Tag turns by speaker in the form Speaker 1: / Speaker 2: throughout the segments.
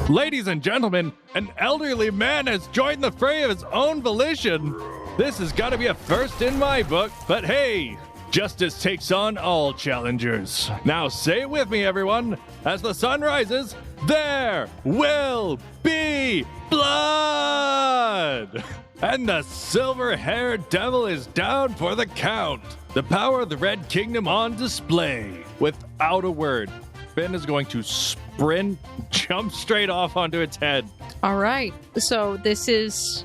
Speaker 1: Ladies and gentlemen, an elderly man has joined the fray of his own volition. This has got to be a first in my book, but hey, justice takes on all challengers. Now say it with me, everyone. As the sun rises, there will be blood! And the silver-haired devil is down for the count. The power of the Red Kingdom on display. Without a word, Finn is going to sprint, jump straight off onto its head.
Speaker 2: All right, so this is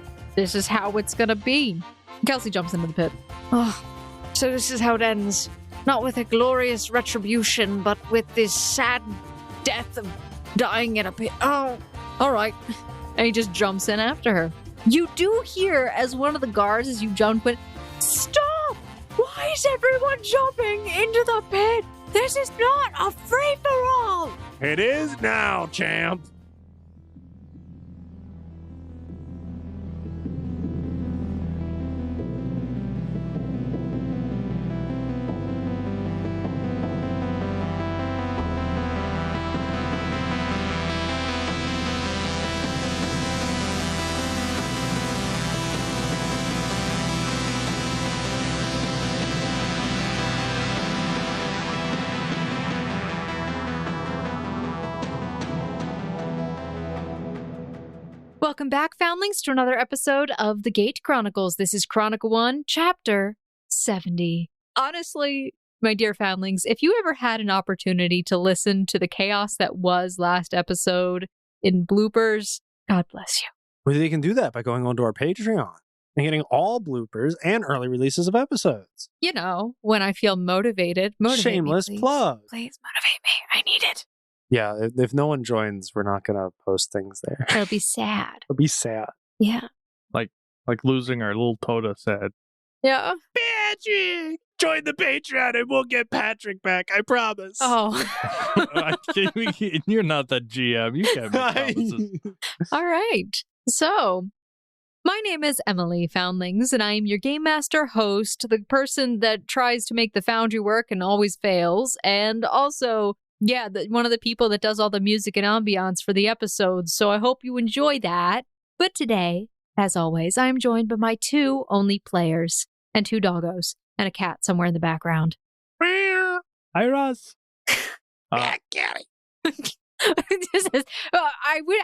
Speaker 2: how it's gonna be. Kelsey jumps into the pit.
Speaker 3: Oh, so this is how it ends. Not with a glorious retribution, but with this sad death of dying in a pit. Oh, all right.
Speaker 2: And he just jumps in after her. You do hear, as one of the guards, as you jump, went, "Stop! Why is everyone jumping into the pit? This is not a free-for-all!"
Speaker 4: It is now, champ.
Speaker 2: Welcome back, Foundlings, to another episode of the Gate Chronicles. This is Chronicle 1, Chapter 70. Honestly, my dear Foundlings, if you ever had an opportunity to listen to the chaos that was last episode in bloopers, God bless you.
Speaker 4: Well, they can do that by going onto our Patreon and getting all bloopers and early releases of episodes.
Speaker 2: You know, when I feel motivated. Motivate
Speaker 4: Shameless
Speaker 2: me, please.
Speaker 4: plug.
Speaker 2: Please motivate me. I need it.
Speaker 4: Yeah, if no one joins, we're not going to post things there.
Speaker 2: It'll be sad.
Speaker 4: It'll be sad.
Speaker 2: Yeah.
Speaker 1: Like losing our little touda sad.
Speaker 2: Yeah.
Speaker 4: Patrick! Join the Patreon and we'll get Patrick back, I promise.
Speaker 2: Oh.
Speaker 1: You're not the GM. You can't make promises.
Speaker 2: All right. So, my name is Emily, Foundlings, and I am your Game Master host, the person that tries to make the Foundry work and always fails, and also, one of the people that does all the music and ambiance for the episodes, so I hope you enjoy that. But today, as always, I am joined by my two only players, and two doggos, and a cat somewhere in the background.
Speaker 1: Hi, Ross.
Speaker 4: Gary.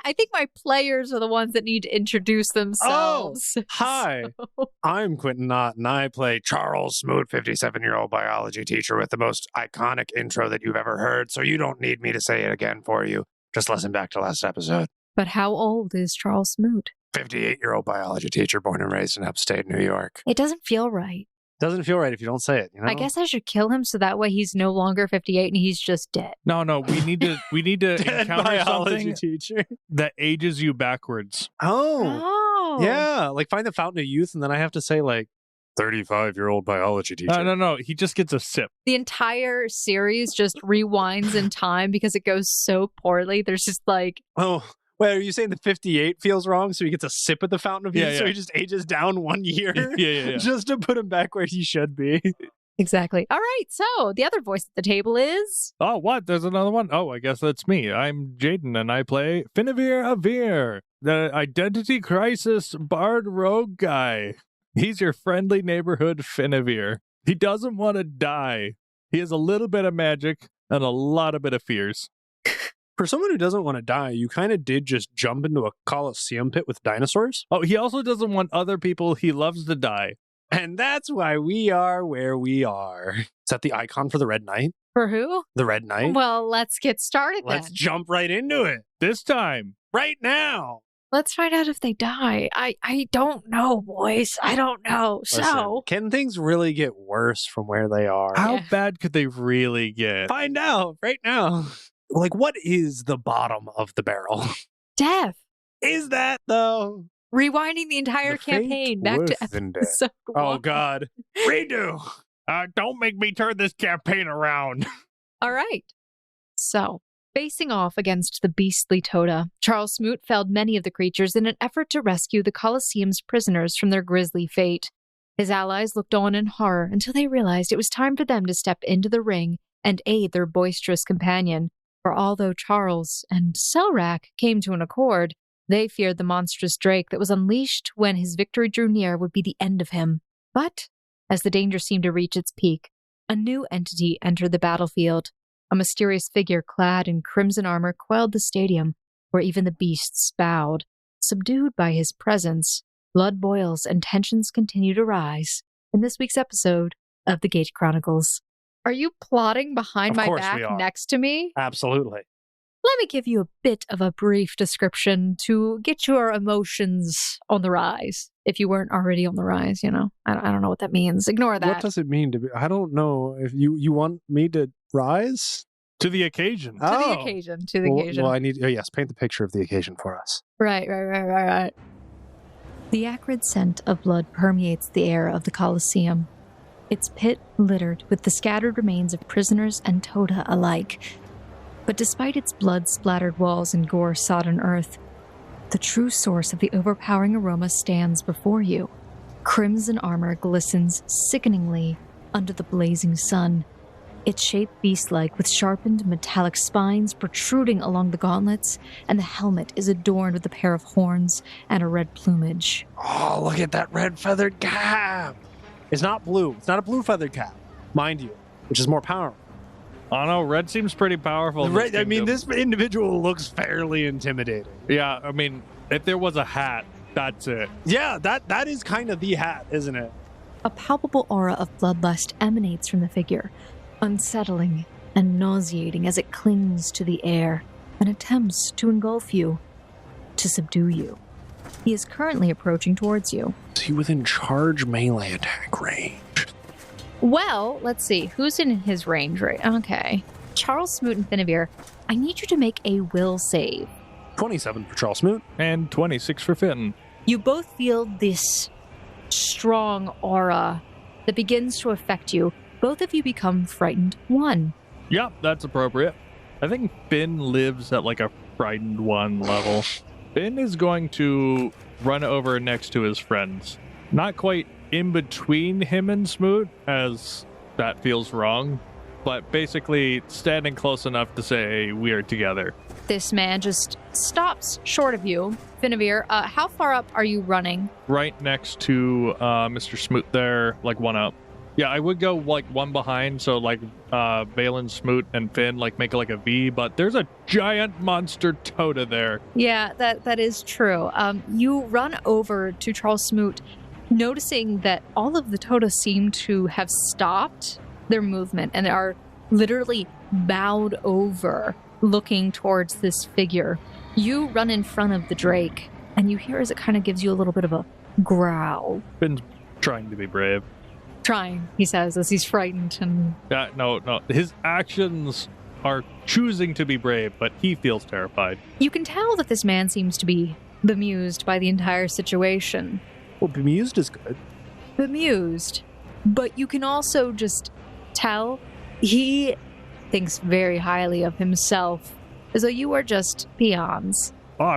Speaker 2: I think my players are the ones that need to introduce themselves.
Speaker 4: Oh, hi. I'm Quentin Knott, and I play Charles Smoot, 57-year-old biology teacher with the most iconic intro that you've ever heard, so you don't need me to say it again for you. Just listen back to last episode.
Speaker 2: But how old is Charles Smoot?
Speaker 4: 58-year-old biology teacher born and raised in upstate New York.
Speaker 2: It doesn't feel right.
Speaker 4: Doesn't feel right if you don't say it, you know?
Speaker 2: I guess I should kill him so that way he's no longer 58 and he's just dead.
Speaker 1: No, we need to encounter
Speaker 4: biology
Speaker 1: something
Speaker 4: teacher
Speaker 1: that ages you backwards.
Speaker 2: Oh.
Speaker 4: Yeah, like find the fountain of youth, and then I have to say, like, 35-year-old biology teacher.
Speaker 1: No. He just gets a sip.
Speaker 2: The entire series just rewinds in time because it goes so poorly. There's just like...
Speaker 4: Oh, wait, are you saying the 58 feels wrong, so he gets a sip at the fountain of youth,
Speaker 1: Yeah.
Speaker 4: so he just ages down 1 year?
Speaker 1: Yeah.
Speaker 4: Just to put him back where he should be.
Speaker 2: Exactly. All right, so the other voice at the table is...
Speaker 1: Oh, what? There's another one? Oh, I guess that's me. I'm Jaden, and I play Finavir Avir, the identity crisis bard rogue guy. He's your friendly neighborhood Finavir. He doesn't want to die. He has a little bit of magic and a lot of bit of fears.
Speaker 4: For someone who doesn't want to die, you kind of did just jump into a colosseum pit with dinosaurs.
Speaker 1: Oh, he also doesn't want other people he loves to die.
Speaker 4: And that's why we are where we are. Is that the icon for the Red Knight?
Speaker 2: For who?
Speaker 4: The Red Knight?
Speaker 2: Well, let's get started
Speaker 4: Let's
Speaker 2: then.
Speaker 4: jump right into it.
Speaker 1: This time.
Speaker 4: Right now.
Speaker 2: Let's find out if they die. I don't know, boys. I don't know.
Speaker 4: Listen,
Speaker 2: So...
Speaker 4: can things really get worse from where they are?
Speaker 1: How
Speaker 2: Yeah.
Speaker 1: bad could they really get?
Speaker 4: Find out right now. Like, what is the bottom of the barrel?
Speaker 2: Death.
Speaker 4: Is that, though?
Speaker 2: Rewinding the entire
Speaker 4: The fate
Speaker 2: campaign back to
Speaker 4: worse than death.
Speaker 2: episode
Speaker 4: Oh,
Speaker 2: 1.
Speaker 4: God. Redo.
Speaker 1: Don't make me turn this campaign around.
Speaker 2: All right. So, facing off against the beastly touda, Charles Smoot felled many of the creatures in an effort to rescue the Colosseum's prisoners from their grisly fate. His allies looked on in horror until they realized it was time for them to step into the ring and aid their boisterous companion, For although Charles and Selrahc came to an accord, they feared the monstrous drake that was unleashed when his victory drew near would be the end of him. But, as the danger seemed to reach its peak, a new entity entered the battlefield. A mysterious figure clad in crimson armor quelled the stadium, where even the beasts bowed. Subdued by his presence, blood boils and tensions continue to rise in this week's episode of the Gate Chronicles. Are you plotting behind my back next to me?
Speaker 4: Absolutely.
Speaker 2: Let me give you a bit of a brief description to get your emotions on the rise. If you weren't already on the rise, I don't know what that means. Ignore that.
Speaker 4: What does it mean to be? I don't know. If you want me to rise?
Speaker 1: To the occasion.
Speaker 2: To the occasion.
Speaker 4: Well, I need, yes, paint the picture of the occasion for us.
Speaker 2: Right. The acrid scent of blood permeates the air of the Colosseum. Its pit littered with the scattered remains of prisoners and touda alike. But despite its blood-splattered walls and gore-sodden earth, the true source of the overpowering aroma stands before you. Crimson armor glistens sickeningly under the blazing sun, its shape beast-like with sharpened metallic spines protruding along the gauntlets, and the helmet is adorned with a pair of horns and a red plumage.
Speaker 4: Oh, look at that red feathered cap! It's not blue. It's not a blue feathered cap, mind you, which is more powerful.
Speaker 1: Oh no, red seems pretty powerful.
Speaker 4: This individual looks fairly intimidating.
Speaker 1: Yeah, if there was a hat, that's it.
Speaker 4: Yeah, that is kind of the hat, isn't it?
Speaker 2: A palpable aura of bloodlust emanates from the figure, unsettling and nauseating as it clings to the air and attempts to engulf you, to subdue you. He is currently approaching towards you.
Speaker 4: Is he within charge melee attack range?
Speaker 2: Well, let's see. Who's in his range right? Okay. Charles, Smoot, and Finavir, I need you to make a will save.
Speaker 4: 27 for Charles Smoot.
Speaker 1: And 26 for Finn.
Speaker 2: You both feel this strong aura that begins to affect you. Both of you become frightened 1.
Speaker 1: Yep, that's appropriate. I think Finn lives at a frightened 1 level. Finn is going to run over next to his friends. Not quite in between him and Smoot, as that feels wrong, but basically standing close enough to say we are together.
Speaker 2: This man just stops short of you. Finavir, how far up are you running?
Speaker 1: Right next to Mr. Smoot there, 1 up. Yeah, I would go 1 behind, so Valen, Smoot, and Finn make a V, but there's a giant monster touda there.
Speaker 2: Yeah, that is true. You run over to Charles Smoot, noticing that all of the touda seem to have stopped their movement and are literally bowed over, looking towards this figure. You run in front of the drake, and you hear as it kind of gives you a little bit of a growl.
Speaker 1: Finn's trying to be brave.
Speaker 2: Trying, he says, as he's frightened. And
Speaker 1: no. His actions are choosing to be brave, but he feels terrified.
Speaker 2: You can tell that this man seems to be bemused by the entire situation.
Speaker 4: Well, bemused is good.
Speaker 2: Bemused. But you can also just tell he thinks very highly of himself, as though you are just peons.
Speaker 1: Oh,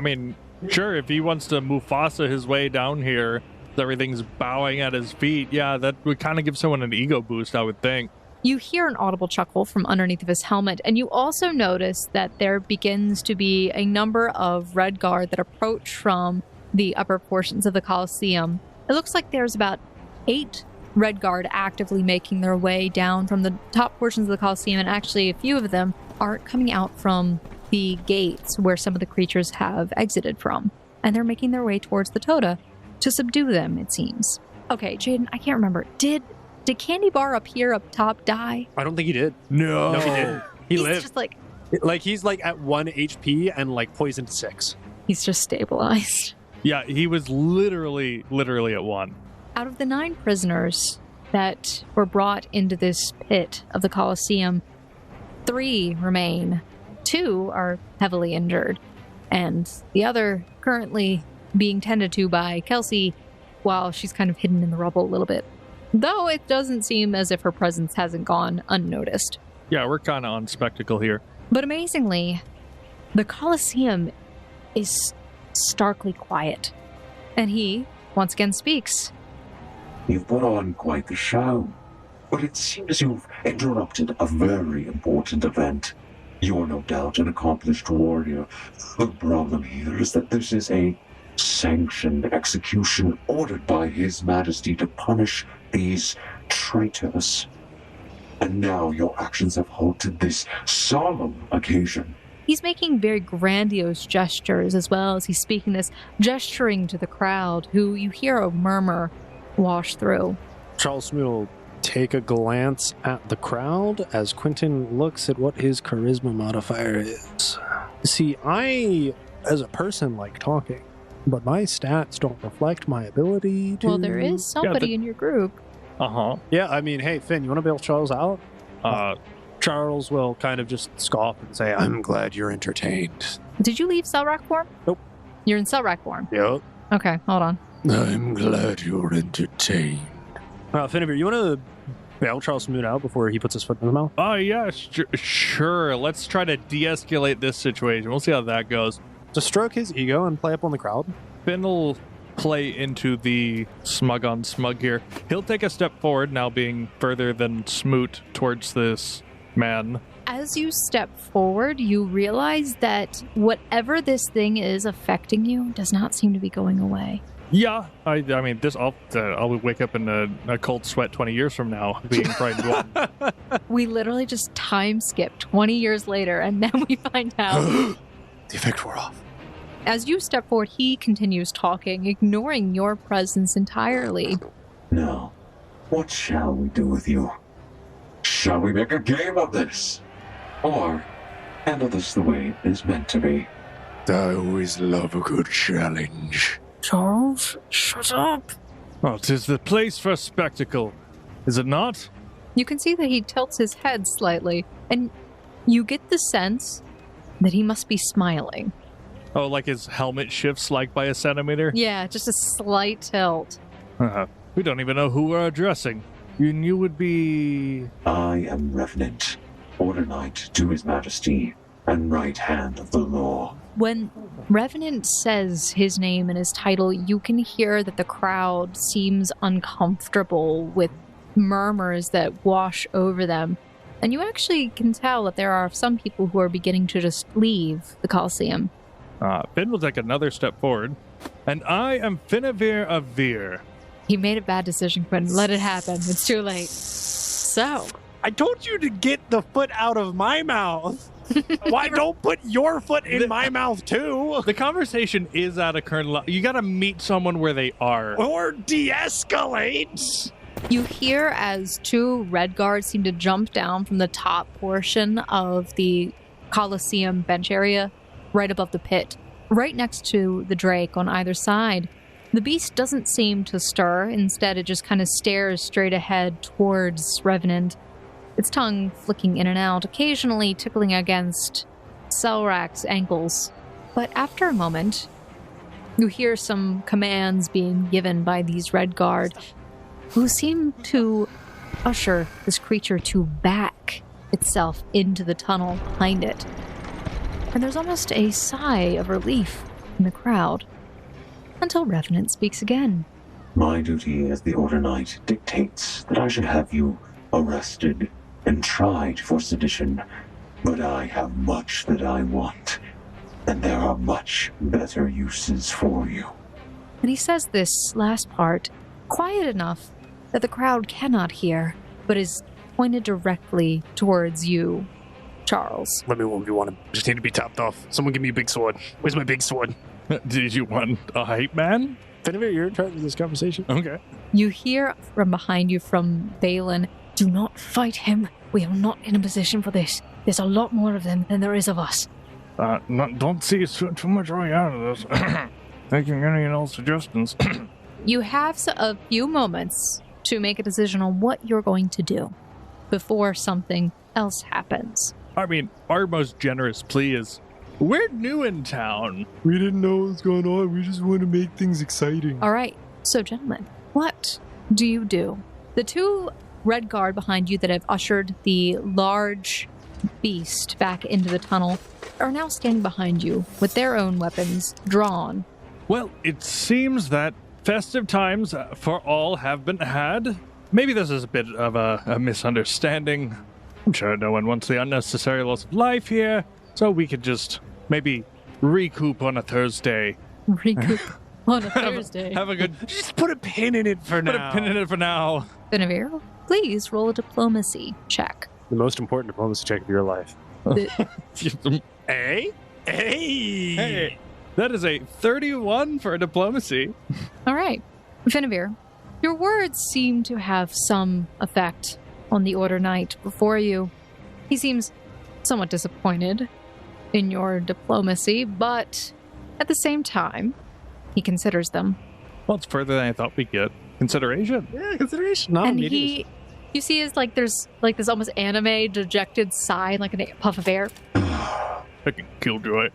Speaker 1: sure, if he wants to Mufasa his way down here, everything's bowing at his feet, yeah, that would kind of give someone an ego boost, I would think.
Speaker 2: You hear an audible chuckle from underneath of his helmet, and you also notice that there begins to be a number of Red Guard that approach from the upper portions of the Colosseum. It looks like there's about 8 Red Guard actively making their way down from the top portions of the Colosseum, and actually a few of them are coming out from the gates where some of the creatures have exited from, and they're making their way towards the touda to subdue them, it seems. Okay, Jaden, I can't remember. Did Candy Bar up here, up top, die?
Speaker 4: I don't think he did.
Speaker 1: No,
Speaker 4: he didn't. He's
Speaker 2: lived. Just
Speaker 4: he's at 1 HP and poisoned 6.
Speaker 2: He's just stabilized.
Speaker 1: Yeah, he was literally at 1.
Speaker 2: Out of the 9 prisoners that were brought into this pit of the Colosseum, 3 remain. 2 are heavily injured, and the other currently being tended to by Kelsey while she's kind of hidden in the rubble a little bit. Though it doesn't seem as if her presence hasn't gone unnoticed.
Speaker 1: Yeah, we're kind of on spectacle here.
Speaker 2: But amazingly, the Colosseum is starkly quiet. And he, once again, speaks.
Speaker 5: You've put on quite the show, but it seems you've interrupted a very important event. You're no doubt an accomplished warrior. The problem here is that this is a sanctioned execution ordered by His Majesty to punish these traitors. And now your actions have halted this solemn occasion.
Speaker 2: He's making very grandiose gestures as well as he's speaking this, gesturing to the crowd, who you hear a murmur wash through.
Speaker 4: Charles Smoot will take a glance at the crowd as Quentin looks at what his charisma modifier is. See, I, as a person, like talking, but my stats don't reflect my ability to...
Speaker 2: Well, there is somebody in your group.
Speaker 1: Uh-huh.
Speaker 4: Yeah, I mean, hey, Finn, you want to bail Charles out? Charles will kind of just scoff and say, I'm glad you're entertained.
Speaker 2: Did you leave Selrahc form?
Speaker 4: Nope.
Speaker 2: You're in Selrahc form?
Speaker 4: Yep.
Speaker 2: Okay, hold on.
Speaker 4: I'm glad you're entertained. Finnever, you want to bail Charles Smoot out before he puts his foot in his mouth?
Speaker 1: Oh, yeah, sure. Let's try to de-escalate this situation. We'll see how that goes.
Speaker 4: To stroke his ego and play up on the crowd?
Speaker 1: Finn will play into the smug on smug here. He'll take a step forward, now being further than Smoot towards this man.
Speaker 2: As you step forward, you realize that whatever this thing is affecting you does not seem to be going away.
Speaker 1: Yeah, I mean, this. I'll wake up in a cold sweat 20 years from now, being frightened one.
Speaker 2: We literally just time skip 20 years later, and then we find out.
Speaker 4: The effect wore off.
Speaker 2: As you step forward, he continues talking, ignoring your presence entirely.
Speaker 5: Now, what shall we do with you? Shall we make a game of this? Or handle this the way it is meant to be?
Speaker 4: I always love a good challenge.
Speaker 3: Charles, shut up.
Speaker 1: Oh, 'tis the place for spectacle, is it not?
Speaker 2: You can see that he tilts his head slightly, and you get the sense that he must be smiling.
Speaker 1: Oh, like his helmet shifts like by a centimeter?
Speaker 2: Yeah, just a slight tilt.
Speaker 1: We don't even know who we're addressing. You would be...
Speaker 5: I am Revenant, Order Knight to His Majesty, and right hand of the law.
Speaker 2: When Revenant says his name and his title, you can hear that the crowd seems uncomfortable with murmurs that wash over them. And you actually can tell that there are some people who are beginning to just leave the Colosseum.
Speaker 1: Finn will take another step forward. And I am Finnevere of Veer.
Speaker 2: He made a bad decision, Quinn. Let it happen. It's too late. So...
Speaker 4: I told you to get the foot out of my mouth. Why don't put your foot in my mouth too?
Speaker 1: The conversation is at a current level. You gotta meet someone where they are.
Speaker 4: Or de-escalate.
Speaker 2: You hear as two red guards seem to jump down from the top portion of the Colosseum bench area, right above the pit, right next to the Drake on either side. The beast doesn't seem to stir. Instead, it just kind of stares straight ahead towards Revenant, its tongue flicking in and out, occasionally tickling against Selrahc's ankles. But after a moment, you hear some commands being given by these red guard, who seem to usher this creature to back itself into the tunnel behind it. And there's almost a sigh of relief in the crowd, until Revenant speaks again.
Speaker 5: My duty as the Order Knight dictates that I should have you arrested and tried for sedition, but I have much that I want, and there are much better uses for you.
Speaker 2: And he says this last part, quiet enough that the crowd cannot hear, but is pointed directly towards you, Charles.
Speaker 4: Let me what you want. Just need to be topped off. Someone give me a big sword. Where's my big sword?
Speaker 1: Did you want a hype man?
Speaker 4: Finnevere, you're in charge of this conversation.
Speaker 1: Okay.
Speaker 2: You hear from behind you from Balin, do not fight him. We are not in a position for this. There's a lot more of them than there is of us.
Speaker 1: Don't see too much way out of this. Making any and all suggestions.
Speaker 2: You have a few moments to make a decision on what you're going to do before something else happens.
Speaker 1: I mean, our most generous plea is, we're new in town.
Speaker 4: We didn't know what was going on. We just want to make things exciting.
Speaker 2: All right. So, gentlemen, what do you do? The two red guard behind you that have ushered the large beast back into the tunnel are now standing behind you with their own weapons drawn.
Speaker 1: Well, it seems that festive times for all have been had. Maybe this is a bit of a misunderstanding. I'm sure no one wants the unnecessary loss of life here, so we could just maybe recoup on a Thursday.
Speaker 2: Recoup on a Thursday.
Speaker 1: Have a good...
Speaker 4: Just put a pin in it for now.
Speaker 1: Put a pin in it for now.
Speaker 2: Benavir, please roll a diplomacy check.
Speaker 4: The most important diplomacy check of your life. Hey?
Speaker 1: Hey, that is a 31 for diplomacy.
Speaker 2: All right. Benavir, your words seem to have some effect on the Order Knight before you. He seems somewhat disappointed in your diplomacy, but at the same time, he considers them.
Speaker 1: Well, it's further than I thought we'd get. Consideration.
Speaker 4: Yeah, consideration. No,
Speaker 2: And you see his like there's like this almost anime dejected sigh, like a puff of air.
Speaker 1: Fucking killjoy.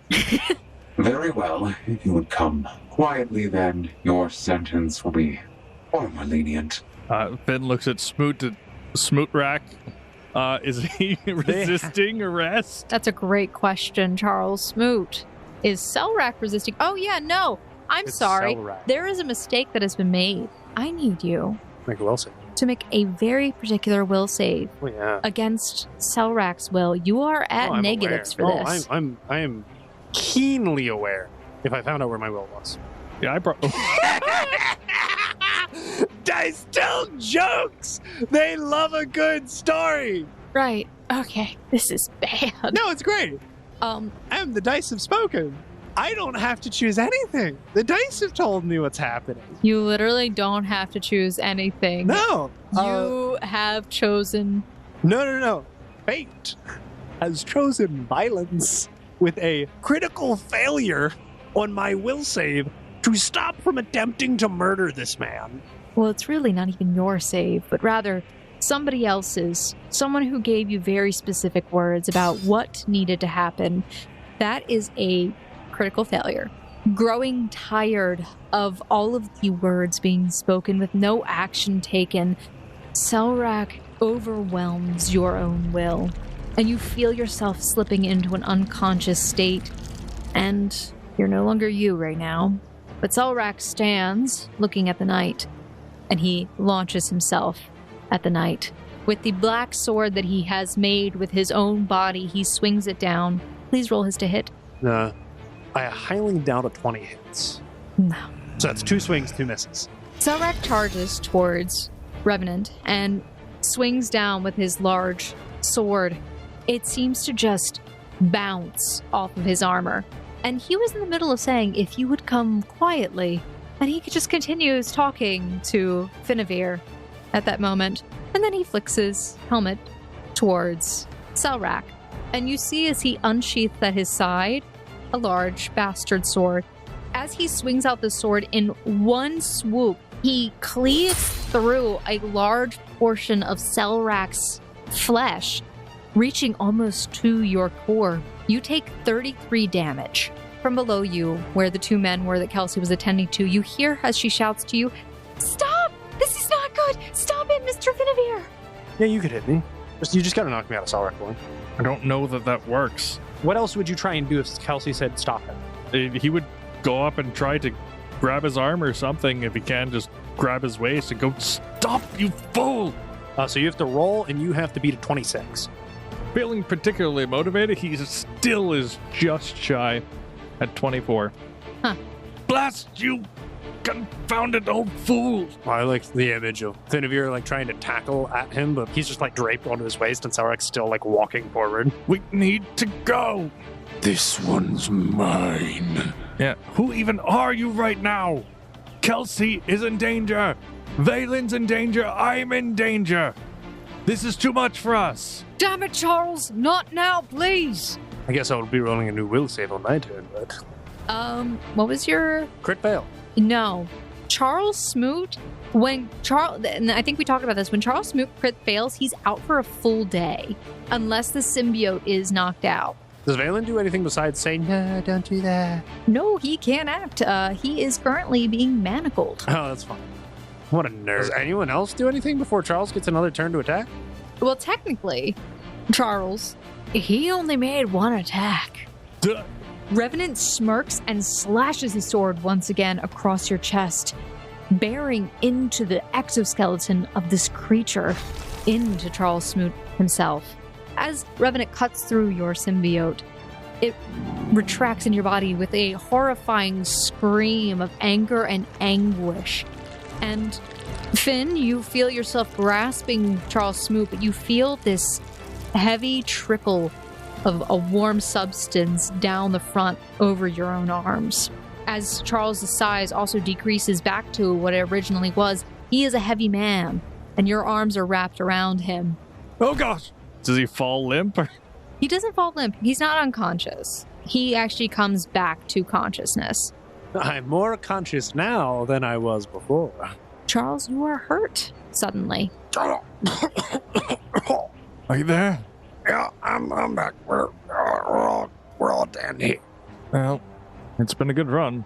Speaker 5: Very well. If you would come quietly, then your sentence will be far more lenient.
Speaker 1: Finn looks at Smootrack. Is he resisting arrest?
Speaker 2: That's a great question, Charles. Smoot. Is Selrahc resisting? Oh yeah, no. I'm
Speaker 4: It's
Speaker 2: sorry.
Speaker 4: Selrahc.
Speaker 2: There is a mistake that has been made. I need you
Speaker 4: Make a will save.
Speaker 2: to make a very particular will save
Speaker 4: Oh, yeah.
Speaker 2: against Selrac's will. You are at
Speaker 4: I'm
Speaker 2: negatives
Speaker 4: aware.
Speaker 2: for this.
Speaker 4: I am keenly aware if I found out where my will was.
Speaker 1: Yeah, I brought...
Speaker 4: Dice tell jokes! They love a good story!
Speaker 2: Right. Okay. This is bad.
Speaker 4: No, it's great. The dice have spoken. I don't have to choose anything. The dice have told me what's happening.
Speaker 2: You literally don't have to choose anything.
Speaker 4: No.
Speaker 2: You have chosen.
Speaker 4: No. Fate has chosen violence with a critical failure on my will save to stop from attempting to murder this man.
Speaker 2: Well, it's really not even your save, but rather somebody else's. Someone who gave you very specific words about what needed to happen. That is a critical failure. Growing tired of all of the words being spoken with no action taken, Selrahc overwhelms your own will, and you feel yourself slipping into an unconscious state. And you're no longer you right now. But Selrahc stands, looking at the night, and he launches himself at the night. With the black sword that he has made with his own body, he swings it down. Please roll his to hit.
Speaker 4: I highly doubt a 20 hits.
Speaker 2: No.
Speaker 4: So that's 2 swings, 2 misses.
Speaker 2: Selrahc charges towards Revenant and swings down with his large sword. It seems to just bounce off of his armor. And he was in the middle of saying if you would come quietly, and he just continues talking to Finavir at that moment. And then he flicks his helmet towards Selrahc. And you see as he unsheathed at his side a large bastard sword. As he swings out the sword in one swoop, he cleaves through a large portion of Selrac's flesh, reaching almost to your core. You take 33 damage. From below you, where the 2 men were that Kelsey was attending to, you hear as she shouts to you, "Stop! This is not good! Stop it, Mr. Finavir!"
Speaker 4: Yeah, you could hit me. You just gotta knock me out of Selrahc one.
Speaker 1: I don't know that works.
Speaker 4: What else would you try and do if Kelsey said stop him?
Speaker 1: He would go up and try to grab his arm or something. If he can, just grab his waist and go, "Stop, you fool!"
Speaker 4: So you have to roll and you have to beat a 26.
Speaker 1: Feeling particularly motivated, he still is just shy at 24.
Speaker 2: Huh.
Speaker 1: Blast you, confounded old fool!
Speaker 4: I like the image of Finavir like trying to tackle at him, but he's just like draped onto his waist and Selrahc's still like walking forward.
Speaker 1: We need to go!
Speaker 5: This one's mine.
Speaker 1: Yeah, who even are you right now? Kelsey is in danger! Valen's in danger! I'm in danger! This is too much for us!
Speaker 3: Damn it, Charles! Not now, please!
Speaker 4: I guess I would be rolling a new will save on my turn, but
Speaker 2: What was your...
Speaker 4: crit fail.
Speaker 2: No. Charles Smoot, and I think we talked about this, when Charles Smoot crit fails, he's out for a full day, unless the symbiote is knocked out.
Speaker 4: Does Valen do anything besides say, "No, don't do that"?
Speaker 2: No, he can't act. He is currently being manacled.
Speaker 4: Oh, that's fine. What a nerd. Does anyone else do anything before Charles gets another turn to attack?
Speaker 2: Well, technically, Charles, he only made one attack.
Speaker 1: Duh.
Speaker 2: Revenant smirks and slashes his sword once again across your chest, bearing into the exoskeleton of this creature, into Charles Smoot himself. As Revenant cuts through your symbiote, it retracts in your body with a horrifying scream of anger and anguish. And Finn, you feel yourself grasping Charles Smoot, but you feel this heavy trickle of a warm substance down the front over your own arms. As Charles' size also decreases back to what it originally was, he is a heavy man, and your arms are wrapped around him.
Speaker 1: Oh gosh! Does he fall limp?
Speaker 2: He doesn't fall limp. He's not unconscious. He actually comes back to consciousness.
Speaker 4: I'm more conscious now than I was before.
Speaker 2: Charles, you are hurt suddenly.
Speaker 1: Are you there?
Speaker 4: Yeah, I'm back. We're all dandy.
Speaker 1: Well, it's been a good run.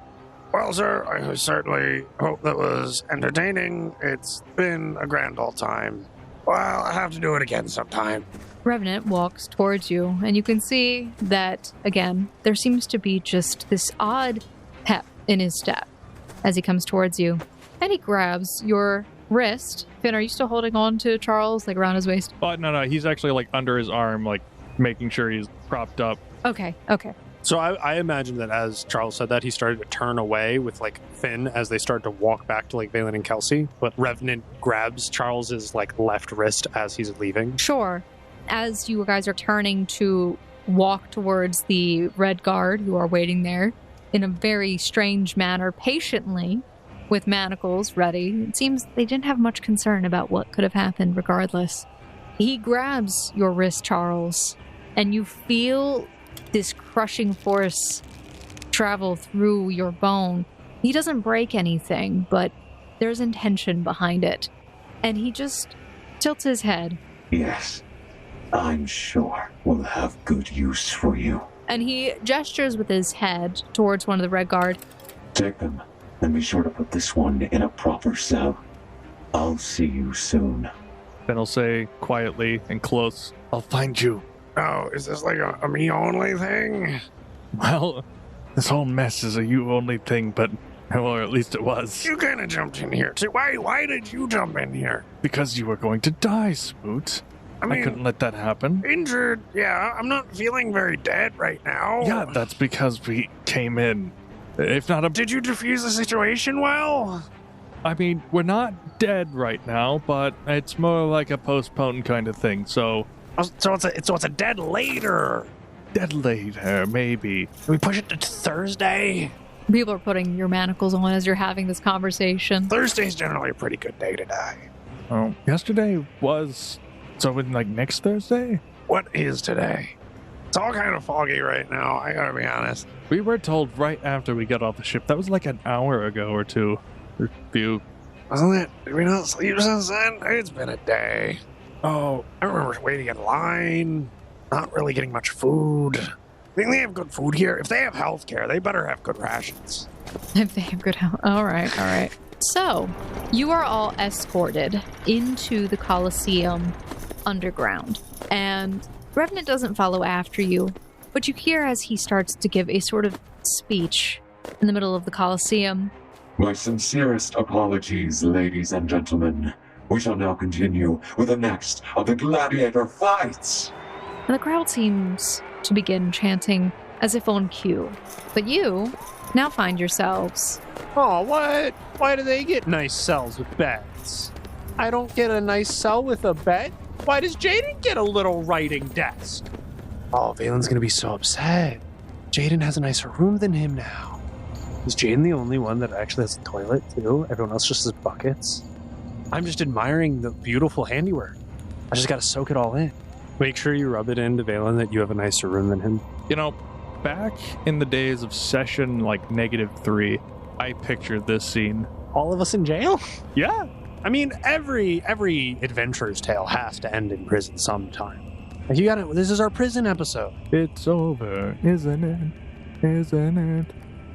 Speaker 4: Well, sir, I certainly hope that was entertaining. It's been a grand old time. Well, I have to do it again sometime.
Speaker 2: Revenant walks towards you, and you can see that, again, there seems to be just this odd pep in his step as he comes towards you. And he grabs your wrist. Finn, are you still holding on to Charles, like around his waist?
Speaker 1: Oh, no, he's actually like under his arm, like making sure he's propped up.
Speaker 2: Okay.
Speaker 4: So I imagine that as Charles said that, he started to turn away with like Finn as they start to walk back to like Valen and Kelsey. But Revenant grabs Charles's like left wrist as he's leaving.
Speaker 2: Sure. As you guys are turning to walk towards the Red Guard who are waiting there in a very strange manner, patiently, with manacles ready, it seems they didn't have much concern about what could have happened regardless. He grabs your wrist, Charles, and you feel this crushing force travel through your bone. He doesn't break anything, but there's intention behind it. And he just tilts his head.
Speaker 5: Yes, I'm sure we'll have good use for you.
Speaker 2: And he gestures with his head towards one of the Red Guard.
Speaker 5: Take them, and be sure to put this one in a proper cell. I'll see you soon.
Speaker 1: Then he'll say quietly and close, I'll find you.
Speaker 4: Oh, is this like a me-only thing?
Speaker 1: Well, this whole mess is a you-only thing, but, or at least it was.
Speaker 4: You kind of jumped in here, too. Why did you jump in here?
Speaker 1: Because you were going to die, Smoot.
Speaker 4: I mean,
Speaker 1: couldn't let that happen.
Speaker 4: Injured, yeah. I'm not feeling very dead right now.
Speaker 1: Yeah, that's because we came in. If not a...
Speaker 4: Did you defuse the situation well?
Speaker 1: I mean, we're not dead right now, but it's more like a postponed kind of thing, so...
Speaker 4: So it's a dead later.
Speaker 1: Dead later, maybe.
Speaker 4: Can we push it to Thursday?
Speaker 2: People are putting your manacles on as you're having this conversation.
Speaker 4: Thursday's generally a pretty good day to die.
Speaker 1: Oh, yesterday was... So in like next Thursday?
Speaker 4: What is today? It's all kind of foggy right now, I gotta be honest.
Speaker 1: We were told right after we got off the ship. That was like an hour ago or two. Or few.
Speaker 4: Wasn't it? Did we not sleep since then? It's been a day. Oh, I remember waiting in line, not really getting much food. I think they have good food here. If they have health care, they better have good rations.
Speaker 2: If they have good health. All right. So, you are all escorted into the Colosseum underground. And Revenant doesn't follow after you, but you hear as he starts to give a sort of speech in the middle of the Colosseum.
Speaker 5: My sincerest apologies, ladies and gentlemen. We shall now continue with the next of the gladiator fights.
Speaker 2: And the crowd seems to begin chanting as if on cue. But you now find yourselves...
Speaker 4: Oh, what? Why do they get nice cells with beds? I don't get a nice cell with a bed? Why does Jaden get a little writing desk? Oh, Valen's gonna be so upset. Jaden has a nicer room than him now. Is Jaden the only one that actually has a toilet, too? Everyone else just has buckets? I'm just admiring the beautiful handiwork. I just gotta soak it all in. Make sure you rub it into Valen that you have a nicer room than him.
Speaker 1: You know, back in the days of session like -3, I pictured this scene.
Speaker 4: All of us in jail?
Speaker 1: Yeah.
Speaker 4: I mean, every adventurer's tale has to end in prison sometime. Like, you gotta, this is our prison episode.
Speaker 1: It's over, isn't it? Isn't it?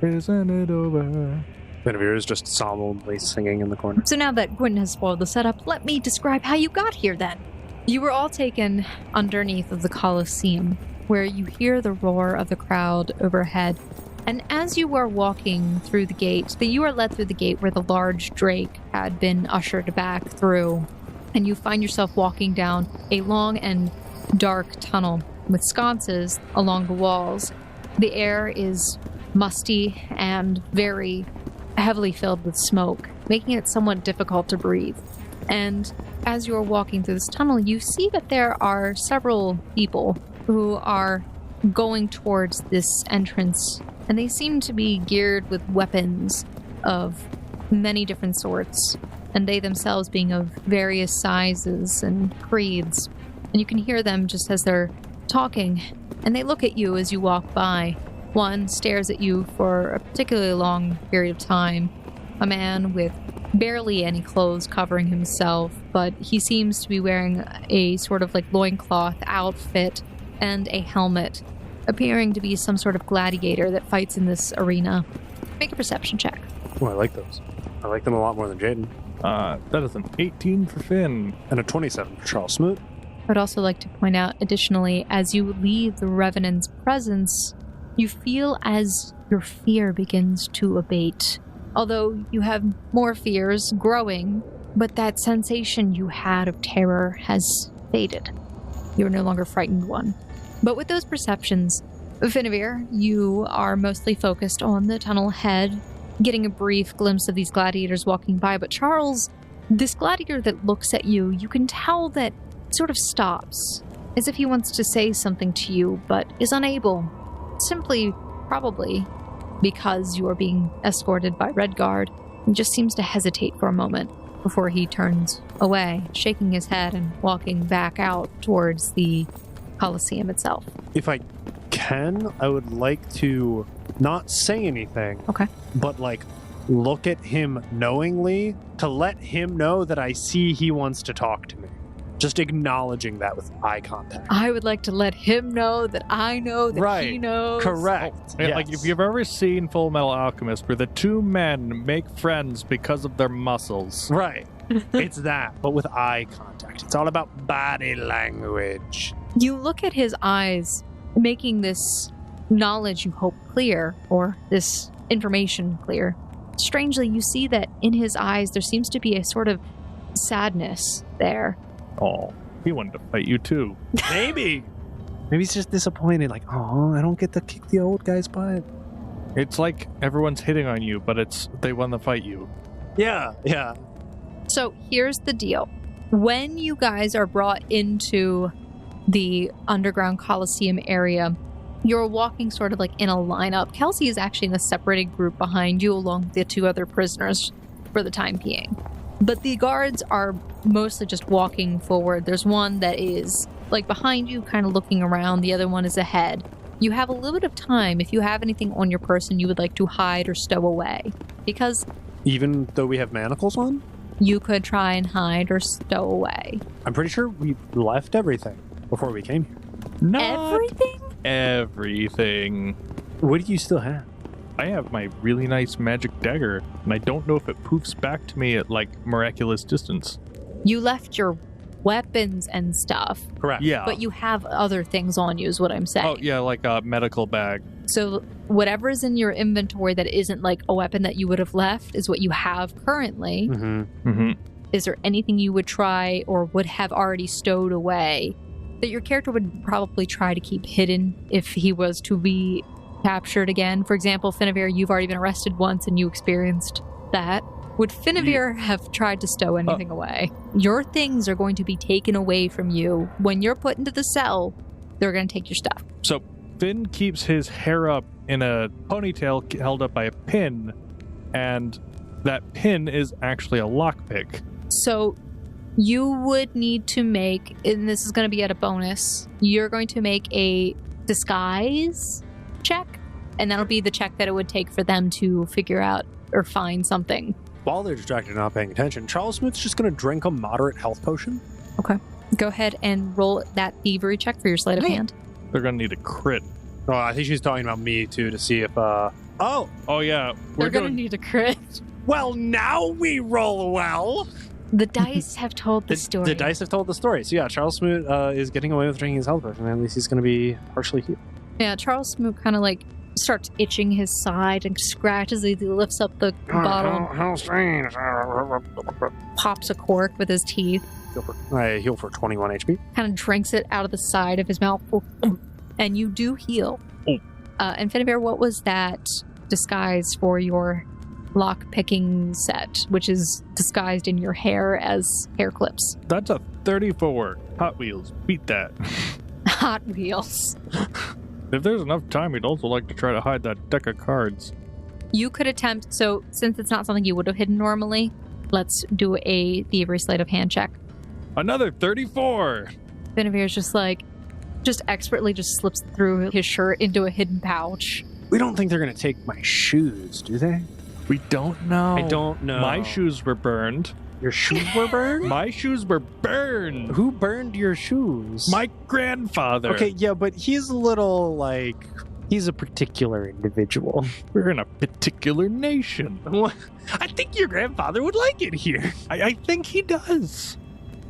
Speaker 1: Isn't it over?
Speaker 4: Benavir is just solemnly singing in the corner.
Speaker 2: So now that Quentin has spoiled the setup, let me describe how you got here then. You were all taken underneath of the Colosseum, where you hear the roar of the crowd overhead. And as you are walking through the gate, you are led through the gate where the large drake had been ushered back through. And you find yourself walking down a long and dark tunnel with sconces along the walls. The air is musty and very heavily filled with smoke, making it somewhat difficult to breathe. And as you're walking through this tunnel, you see that there are several people who are going towards this entrance, and they seem to be geared with weapons of many different sorts, and they themselves being of various sizes and creeds. And you can hear them just as they're talking, and they look at you as you walk by. One stares at you for a particularly long period of time, a man with barely any clothes covering himself, but he seems to be wearing a sort of like loincloth outfit and a helmet, appearing to be some sort of gladiator that fights in this arena. Make a perception check.
Speaker 4: Oh, I like those. I like them a lot more than Jaden.
Speaker 1: That is an 18 for Finn.
Speaker 4: And a 27 for Charles Smoot.
Speaker 2: I would also like to point out, additionally, as you leave the Revenant's presence, you feel as your fear begins to abate. Although you have more fears growing, but that sensation you had of terror has faded. You're no longer frightened one. But with those perceptions, Finavir, you are mostly focused on the tunnel ahead, getting a brief glimpse of these gladiators walking by. But Charles, this gladiator that looks at you, you can tell that sort of stops, as if he wants to say something to you, but is unable. Simply, probably, because you are being escorted by Redguard, and just seems to hesitate for a moment before he turns away, shaking his head and walking back out towards the Colosseum itself.
Speaker 4: If I can, I would like to not say anything.
Speaker 2: Okay.
Speaker 4: But look at him knowingly to let him know that I see he wants to talk to me. Just acknowledging that with eye contact.
Speaker 2: I would like to let him know that I know that he knows.
Speaker 4: Correct.
Speaker 1: Yeah, like if you've ever seen Full Metal Alchemist, where the two men make friends because of their muscles.
Speaker 4: Right. It's that, but with eye contact. It's all about body language.
Speaker 2: You look at his eyes, making this knowledge you hope clear, or this information clear. Strangely, you see that in his eyes there seems to be a sort of sadness there.
Speaker 1: Oh, he wanted to fight you too.
Speaker 4: Maybe he's just disappointed, oh, I don't get to kick the old guy's butt.
Speaker 1: It's like everyone's hitting on you, but they want to fight you.
Speaker 4: Yeah.
Speaker 2: So here's the deal. When you guys are brought into the underground Colosseum area, you're walking sort of in a lineup. Kelsey is actually in a separated group behind you along with the two other prisoners for the time being. But the guards are mostly just walking forward. There's one that is behind you, kind of looking around. The other one is ahead. You have a little bit of time if you have anything on your person you would like to hide or stow away. Because
Speaker 4: even though we have manacles on?
Speaker 2: You could try and hide or stow away.
Speaker 4: I'm pretty sure we left everything before we came here.
Speaker 1: Not
Speaker 2: everything?
Speaker 1: Everything.
Speaker 4: What do you still have?
Speaker 1: I have my really nice magic dagger, and I don't know if it poofs back to me at miraculous distance.
Speaker 2: You left your weapons and stuff.
Speaker 4: Correct.
Speaker 1: Yeah.
Speaker 2: But you have other things on you is what I'm saying.
Speaker 1: Oh, yeah, like a medical bag.
Speaker 2: So whatever is in your inventory that isn't a weapon that you would have left is what you have currently.
Speaker 4: Mm-hmm.
Speaker 1: Mm-hmm.
Speaker 2: Is there anything you would try or would have already stowed away that your character would probably try to keep hidden if he was to be captured again? For example, Finavir, you've already been arrested once and you experienced that. Would Finavir have tried to stow anything away? Your things are going to be taken away from you. When you're put into the cell, they're going to take your stuff.
Speaker 1: So Finn keeps his hair up in a ponytail held up by a pin, and that pin is actually a lockpick.
Speaker 2: So you would need to make, and this is going to be at a bonus, you're going to make a disguise check, and that'll be the check that it would take for them to figure out or find something.
Speaker 4: While they're distracted and not paying attention, Charles Smoot's just going to drink a moderate health potion.
Speaker 2: Okay. Go ahead and roll that thievery check for your sleight of hand.
Speaker 1: They're going to need a crit.
Speaker 4: Oh, I think she's talking about me, too, to see if,
Speaker 1: Oh, yeah.
Speaker 2: They're going to need a crit.
Speaker 4: Well, now we roll well.
Speaker 2: The dice have told the story.
Speaker 4: The dice have told the story. So, yeah, Charles Smoot is getting away with drinking his health potion. At least he's going to be partially healed.
Speaker 2: Yeah, Charles Smoot kind of starts itching his side and scratches as he lifts up the bottle.
Speaker 4: How strange.
Speaker 2: Pops a cork with his teeth.
Speaker 4: I heal for 21 HP.
Speaker 2: Kind of drinks it out of the side of his mouth. And you do heal.
Speaker 1: Oh.
Speaker 2: And Finnebear, what was that disguise for your lock-picking set, which is disguised in your hair as hair clips?
Speaker 1: That's a 34. Hot Wheels. Beat that.
Speaker 2: Hot Wheels.
Speaker 1: If there's enough time, we'd also like to try to hide that deck of cards.
Speaker 2: You could attempt, so since it's not something you would have hidden normally, let's do a thievery sleight of hand check.
Speaker 1: Another 34.
Speaker 2: Finnebear's just expertly just slips through his shirt into a hidden pouch.
Speaker 4: We don't think they're going to take my shoes, do they?
Speaker 1: We don't know.
Speaker 4: I don't know.
Speaker 1: My shoes were burned.
Speaker 4: Your shoes were burned?
Speaker 1: My shoes were burned.
Speaker 4: Who burned your shoes?
Speaker 1: My grandfather.
Speaker 4: Okay, yeah, but he's a little, he's a particular individual.
Speaker 1: We're in a particular nation.
Speaker 4: I think your grandfather would like it here.
Speaker 1: I think he does.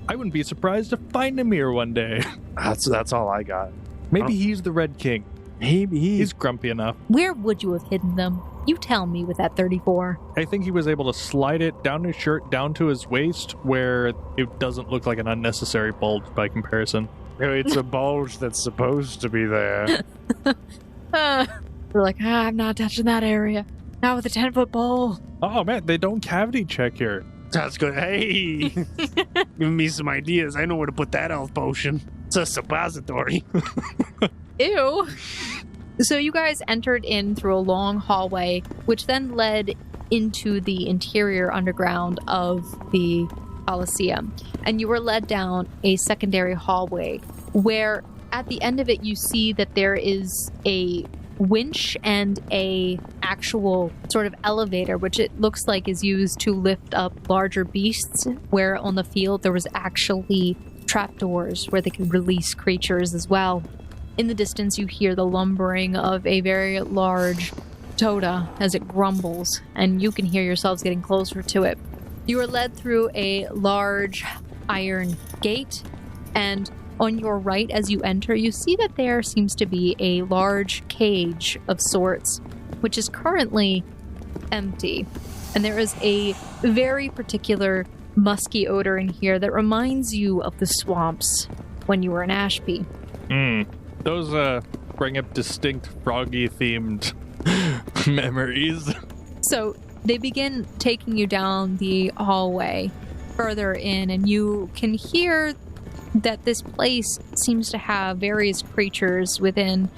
Speaker 1: I wouldn't be surprised to find him here one day.
Speaker 4: That's all I got.
Speaker 1: Maybe he's the Red King.
Speaker 4: Maybe
Speaker 1: He's grumpy enough.
Speaker 2: Where would you have hidden them? You tell me with that 34.
Speaker 1: I think he was able to slide it down his shirt, down to his waist, where it doesn't look like an unnecessary bulge by comparison.
Speaker 4: It's a bulge that's supposed to be there.
Speaker 2: We're like, I'm not touching that area. Not with a 10-foot pole.
Speaker 1: Oh man, they don't cavity check here.
Speaker 4: That's good. Hey, giving me some ideas. I know where to put that elf potion. It's a suppository.
Speaker 2: Ew. So you guys entered in through a long hallway, which then led into the interior underground of the Colosseum. And you were led down a secondary hallway where at the end of it you see that there is a winch and a actual sort of elevator, which it looks like is used to lift up larger beasts, where on the field there was actually trapdoors where they could release creatures as well. In the distance you hear the lumbering of a very large touda as it grumbles, and you can hear yourselves getting closer to it. You are led through a large iron gate, and on your right as you enter, you see that there seems to be a large cage of sorts, which is currently empty. And there is a very particular musky odor in here that reminds you of the swamps when you were in Ashby.
Speaker 1: Those bring up distinct froggy-themed memories.
Speaker 2: So they begin taking you down the hallway further in, and you can hear that this place seems to have various creatures within,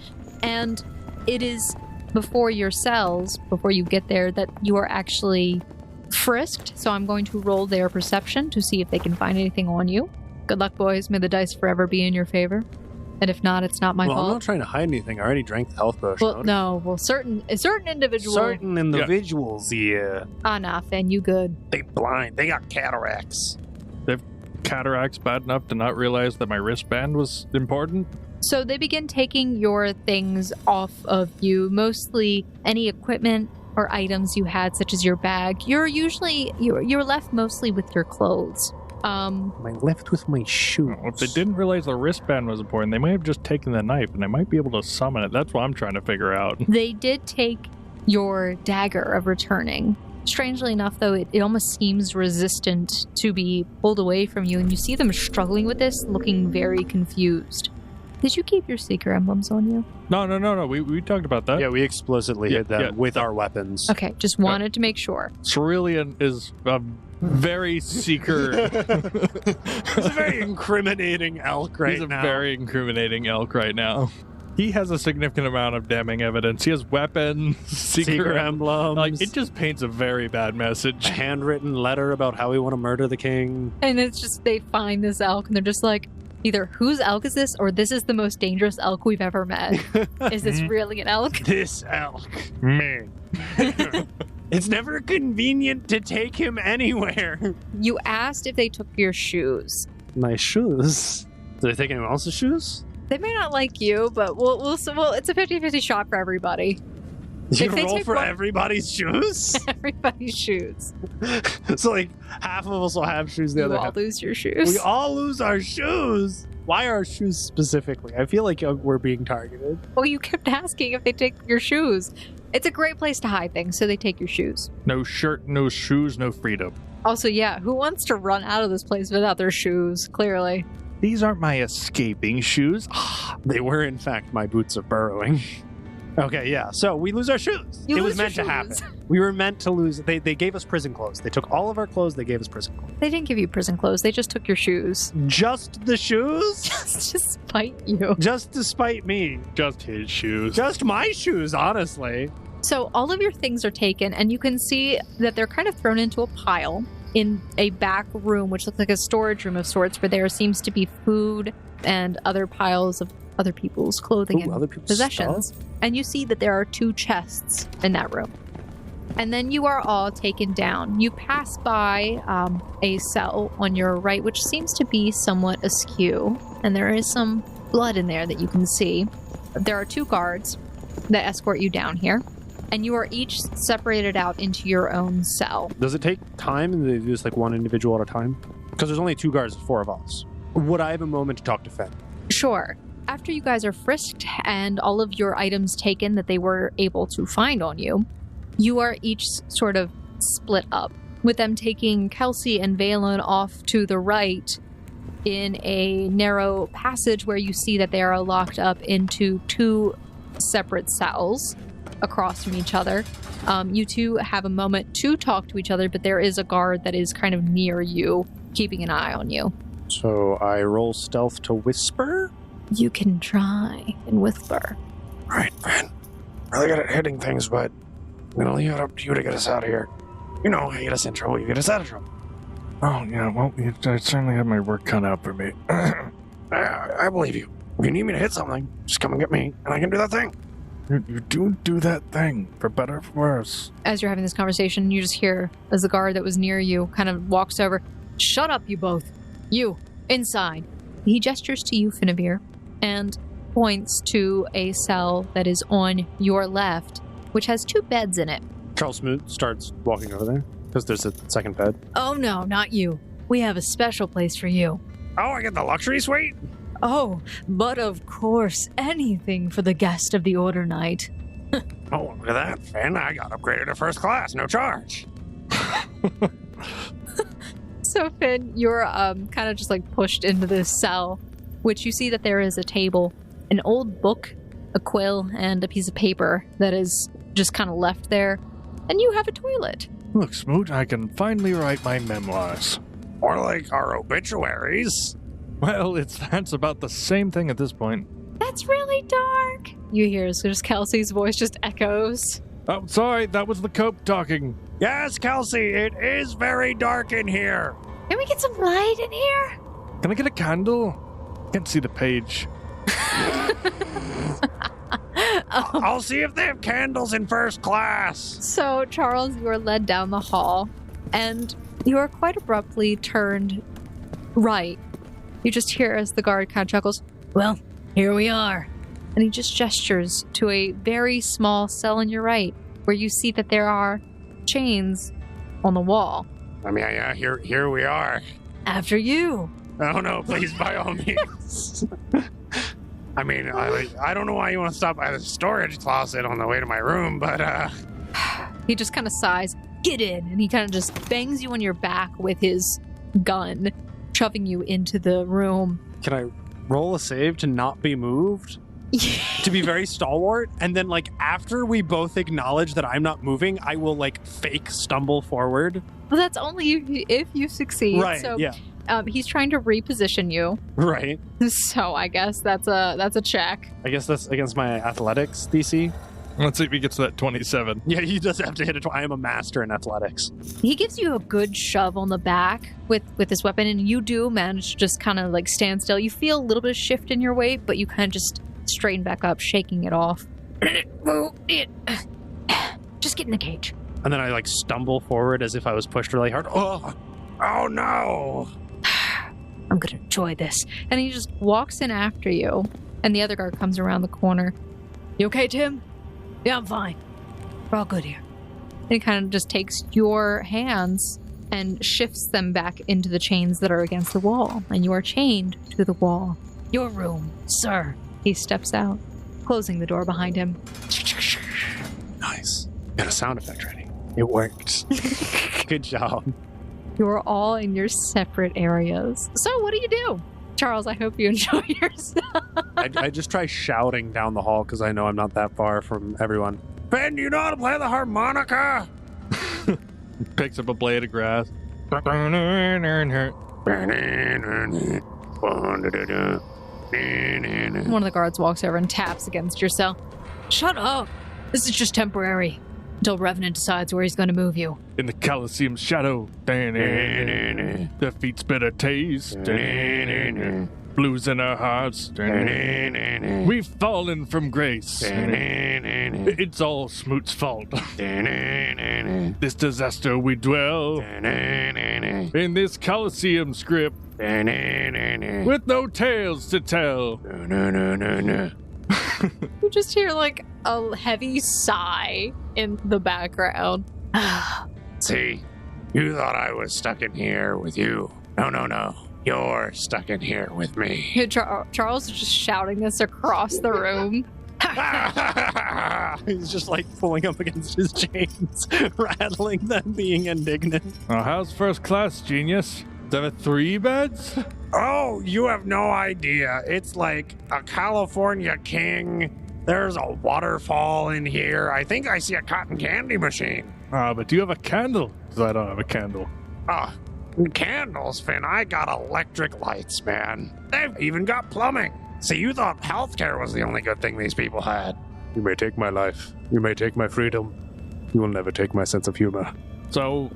Speaker 2: and it is before your cells, before you get there, that you are actually frisked. So I'm going to roll their perception to see if they can find anything on you. Good luck, boys. May the dice forever be in your favor. And if not, it's not my fault.
Speaker 4: I'm not trying to hide anything. I already drank the health potion.
Speaker 2: Well, no. Well, certain individuals.
Speaker 4: Certain individuals, yeah.
Speaker 2: Enough, and you good.
Speaker 4: They blind. They got cataracts.
Speaker 1: They've cataracts bad enough to not realize that my wristband was important.
Speaker 2: So they begin taking your things off of you, mostly any equipment or items you had, such as your bag. You're left mostly with your clothes.
Speaker 4: Am I left with my shoes?
Speaker 1: If they didn't realize the wristband was important, they might have just taken the knife, and I might be able to summon it. That's what I'm trying to figure out.
Speaker 2: They did take your dagger of returning. Strangely enough, though, it almost seems resistant to be pulled away from you, and you see them struggling with this, looking very confused. Did you keep your seeker emblems on you?
Speaker 1: No. We talked about that.
Speaker 4: Yeah, we explicitly hid them with our weapons.
Speaker 2: Okay, just wanted to make sure.
Speaker 1: Cerulean is a very seeker.
Speaker 4: He's a very incriminating elk right now.
Speaker 1: He's a very incriminating elk right now. He has a significant amount of damning evidence. He has weapons, seeker
Speaker 4: emblems.
Speaker 1: Like, it just paints a very bad message.
Speaker 4: A handwritten letter about how we want to murder the king.
Speaker 2: And it's just, they find this elk and they're just like, either whose elk is this, or this is the most dangerous elk we've ever met. Is this really an elk?
Speaker 4: This elk.
Speaker 1: Me.
Speaker 4: It's never convenient to take him anywhere.
Speaker 2: You asked if they took your shoes.
Speaker 4: My shoes? Did they take anyone else's shoes?
Speaker 2: They may not like you, but we'll it's a 50-50 shot for everybody.
Speaker 4: You roll for everybody's shoes?
Speaker 2: Everybody's shoes.
Speaker 4: So, like, half of us will have shoes, the other half.
Speaker 2: We all lose your shoes.
Speaker 4: We all lose our shoes? Why our shoes specifically? I feel like we're being targeted.
Speaker 2: Well, you kept asking if they take your shoes. It's a great place to hide things, so they take your shoes.
Speaker 1: No shirt, no shoes, no freedom.
Speaker 2: Also, yeah, who wants to run out of this place without their shoes, clearly?
Speaker 1: These aren't my escaping shoes.
Speaker 4: They were, in fact, my boots of burrowing. Okay, yeah. So we lose our shoes.
Speaker 2: You
Speaker 4: it
Speaker 2: lose
Speaker 4: was meant
Speaker 2: your
Speaker 4: to happen.
Speaker 2: shoes.
Speaker 4: We were meant to lose. They gave us prison clothes. They took all of our clothes. They gave us prison clothes.
Speaker 2: They didn't give you prison clothes. They just took your shoes.
Speaker 4: Just the shoes?
Speaker 2: Just to spite you.
Speaker 4: Just to spite me.
Speaker 1: Just his shoes.
Speaker 4: Just my shoes, honestly.
Speaker 2: So all of your things are taken, and you can see that they're kind of thrown into a pile in a back room, which looks like a storage room of sorts, where there seems to be food and other piles of other people's clothing and
Speaker 4: other people's
Speaker 2: possessions.
Speaker 4: stuff?
Speaker 2: And you see that there are 2 chests in that room. And then you are all taken down. You pass by a cell on your right, which seems to be somewhat askew. And there is some blood in there that you can see. There are 2 guards that escort you down here. And you are each separated out into your own cell.
Speaker 4: Does it take time and they do this like one individual at a time? Because there's only 2 guards, 4 of us. Would I have a moment to talk to Fenn?
Speaker 2: Sure. After you guys are frisked and all of your items taken that they were able to find on you, you are each sort of split up, with them taking Kelsey and Valen off to the right in a narrow passage where you see that they are locked up into 2 separate cells across from each other. You 2 have a moment to talk to each other, but there is a guard that is kind of near you, keeping an eye on you.
Speaker 4: So I roll stealth to whisper?
Speaker 2: You can try and whisper.
Speaker 4: All right, Fenn. Really good at hitting things, but I'm going to leave it up to you to get us out of here. You know, you get us in trouble, you get us out of trouble.
Speaker 1: Oh, yeah, well, I certainly have my work cut out for me.
Speaker 4: I believe you. If you need me to hit something, just come and get me, and I can do that thing.
Speaker 1: You do that thing, for better or for worse.
Speaker 2: As you're having this conversation, you just hear as the guard that was near you kind of walks over. Shut up, you both. You, inside. He gestures to you, Finavir, and points to a cell that is on your left, which has 2 beds in it.
Speaker 4: Charles Smoot starts walking over there, because there's a second bed.
Speaker 2: Oh no, not you. We have a special place for you.
Speaker 4: Oh, I get the luxury suite?
Speaker 2: Oh, but of course, anything for the guest of the Order Knight.
Speaker 4: Oh, look at that, Fenn. I got upgraded to first class, no charge.
Speaker 2: So, Finn, you're kind of just like pushed into this cell, which you see that there is a table, an old book, a quill, and a piece of paper that is just kind of left there. And you have a toilet.
Speaker 1: Look, Smoot, I can finally write my memoirs.
Speaker 4: Or like our obituaries.
Speaker 1: Well, that's about the same thing at this point.
Speaker 2: That's really dark. You hear so just Kelsey's voice just echoes.
Speaker 1: Oh, sorry, that was the Cope talking.
Speaker 4: Yes, Kelsey, it is very dark in here.
Speaker 2: Can we get some light in here?
Speaker 1: Can I get a candle? Can't see the page.
Speaker 4: I'll see if they have candles in first class.
Speaker 2: So, Charles, you are led down the hall, and you are quite abruptly turned right. You just hear as the guard kind of chuckles, well, here we are. And he just gestures to a very small cell on your right, where you see that there are chains on the wall.
Speaker 4: I mean, yeah, here we are.
Speaker 2: After you.
Speaker 4: Oh no, please, by all means. I mean, I don't know why you want to stop by the storage closet on the way to my room, but
Speaker 2: He just kind of sighs, get in, and he kind of just bangs you on your back with his gun, shoving you into the room.
Speaker 4: Can I roll a save to not be moved? To be very stalwart, and then like after we both acknowledge that I'm not moving, I will like fake stumble forward.
Speaker 2: Well, that's only if you succeed.
Speaker 4: Right,
Speaker 2: so,
Speaker 4: yeah.
Speaker 2: He's trying to reposition you.
Speaker 4: Right.
Speaker 2: So I guess that's a check.
Speaker 4: I guess that's against my athletics DC.
Speaker 1: Let's see if he gets to that 27.
Speaker 4: Yeah, he does have to hit it. I am a master in athletics.
Speaker 2: He gives you a good shove on the back with his weapon, and you do manage to just kind of like stand still. You feel a little bit of shift in your weight, but you kind of just straighten back up, shaking it off. Just get in the cage.
Speaker 4: And then I like stumble forward as if I was pushed really hard. Oh no!
Speaker 2: I'm gonna enjoy this. And he just walks in after you, and the other guard comes around the corner. You okay, Tim? Yeah, I'm fine. We're all good here. And he kind of just takes your hands and shifts them back into the chains that are against the wall, and you are chained to the wall. Your room, sir. He steps out, closing the door behind him.
Speaker 4: Nice. Got a sound effect ready. It worked. Good job.
Speaker 2: You're all in your separate areas. So what do you do? Charles, I hope you enjoy yourself.
Speaker 4: I just try shouting down the hall because I know I'm not that far from everyone. Ben, do you know how to play the harmonica?
Speaker 1: Picks up a blade of grass.
Speaker 2: One of the guards walks over and taps against your cell. Shut up! This is just temporary. Until Revenant decides where he's going to move you.
Speaker 1: In the colosseum shadow. Defeat's bitter taste. Blues in our hearts. We've fallen from grace. It's all Smoot's fault. This disaster we dwell in this colosseum script with no tales to tell.
Speaker 2: You just hear like a heavy sigh in the background.
Speaker 4: See, you thought I was stuck in here with you. No. You're stuck in here with me.
Speaker 2: Charles is just shouting this across the room.
Speaker 4: He's just like pulling up against his chains, rattling them, being indignant.
Speaker 1: Oh, how's first class, genius? There are 3 beds?
Speaker 4: Oh, you have no idea. It's like a California king. There's a waterfall in here. I think I see a cotton candy machine.
Speaker 1: But do you have a candle? Because I don't have a candle.
Speaker 4: Candles, Finn. I got electric lights, man. They've even got plumbing. See, you thought healthcare was the only good thing these people had. You may take my life. You may take my freedom. You will never take my sense of humor.
Speaker 1: So,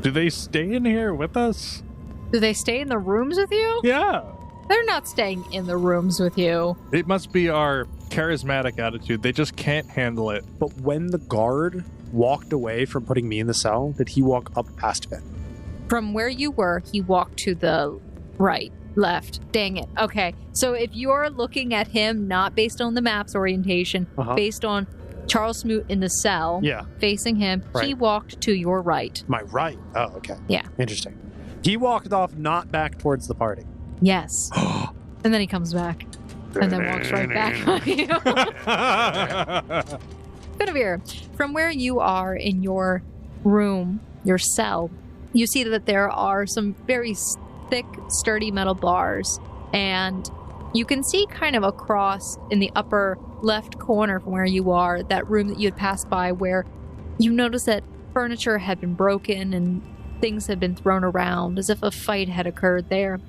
Speaker 1: do they stay in here with us?
Speaker 2: Do they stay in the rooms with you?
Speaker 1: Yeah.
Speaker 2: They're not staying in the rooms with you.
Speaker 1: It must be our charismatic attitude. They just can't handle it.
Speaker 4: But when the guard walked away from putting me in the cell, did he walk up past Finn?
Speaker 2: From where you were, he walked to the right, left. Dang it. Okay, so if you're looking at him not based on the map's orientation, based on Charles Smoot in the cell, facing him, he walked to your right.
Speaker 4: My right? Oh, okay.
Speaker 2: Yeah.
Speaker 4: Interesting. He walked off, not back towards the party.
Speaker 2: Yes. And then he comes back. And then walks right back on you. Guinevere, from where you are in your room, your cell, you see that there are some very thick, sturdy metal bars. And you can see kind of across in the upper left corner from where you are, that room that you had passed by where you notice that furniture had been broken and things had been thrown around as if a fight had occurred there.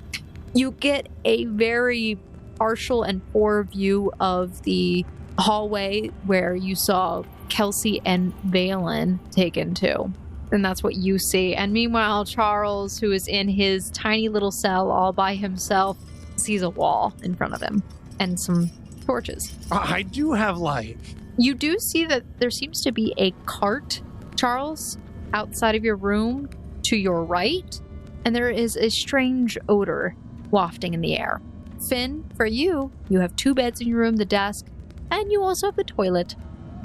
Speaker 2: You get a very partial and poor view of the hallway where you saw Kelsey and Valen taken to. And that's what you see. And meanwhile, Charles, who is in his tiny little cell all by himself, sees a wall in front of him and some torches.
Speaker 4: I do have light.
Speaker 2: You do see that there seems to be a cart, Charles, outside of your room to your right. And there is a strange odor wafting in the air. Finn, for you, you have 2 beds in your room, the desk, and you also have the toilet.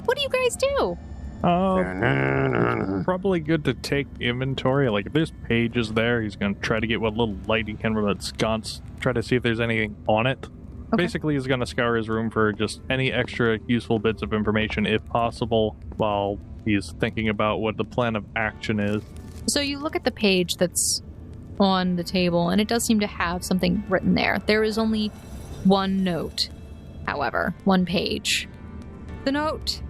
Speaker 2: What do you guys do?
Speaker 1: Probably good to take inventory. Like, if there's pages there, he's going to try to get what little light he can from that sconce, try to see if there's anything on it. Okay. Basically, he's going to scour his room for just any extra useful bits of information, if possible, while he's thinking about what the plan of action is.
Speaker 2: So you look at the page that's on the table, and it does seem to have something written there. There is only 1 note, however, 1 page. The note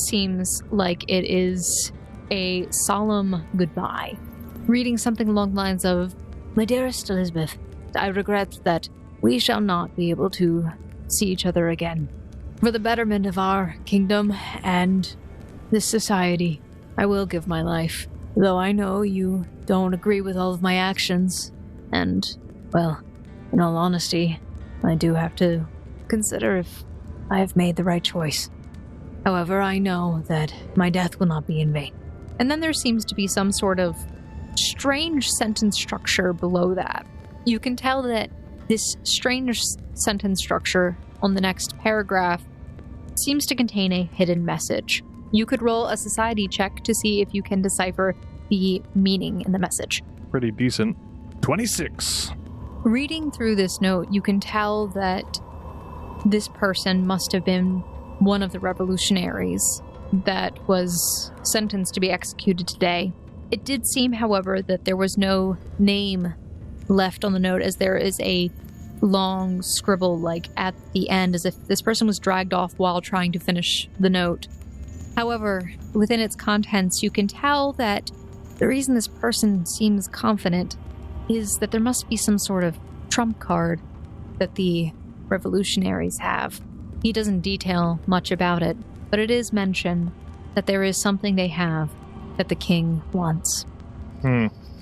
Speaker 2: seems like it is a solemn goodbye, reading something along the lines of, "My dearest Elizabeth, I regret that we shall not be able to see each other again. For the betterment of our kingdom and this society, I will give my life, though I know you don't agree with all of my actions, and, well, in all honesty, I do have to consider if I have made the right choice. However, I know that my death will not be in vain." And then there seems to be some sort of strange sentence structure below that. You can tell that this strange sentence structure on the next paragraph seems to contain a hidden message. You could roll a society check to see if you can decipher the meaning in the message.
Speaker 1: Pretty decent. 26.
Speaker 2: Reading through this note, you can tell that this person must have been one of the revolutionaries that was sentenced to be executed today. It did seem, however, that there was no name left on the note, as there is a long scribble like at the end, as if this person was dragged off while trying to finish the note. However, within its contents, you can tell that the reason this person seems confident is that there must be some sort of trump card that the revolutionaries have. He doesn't detail much about it, but it is mentioned that there is something they have that the king wants.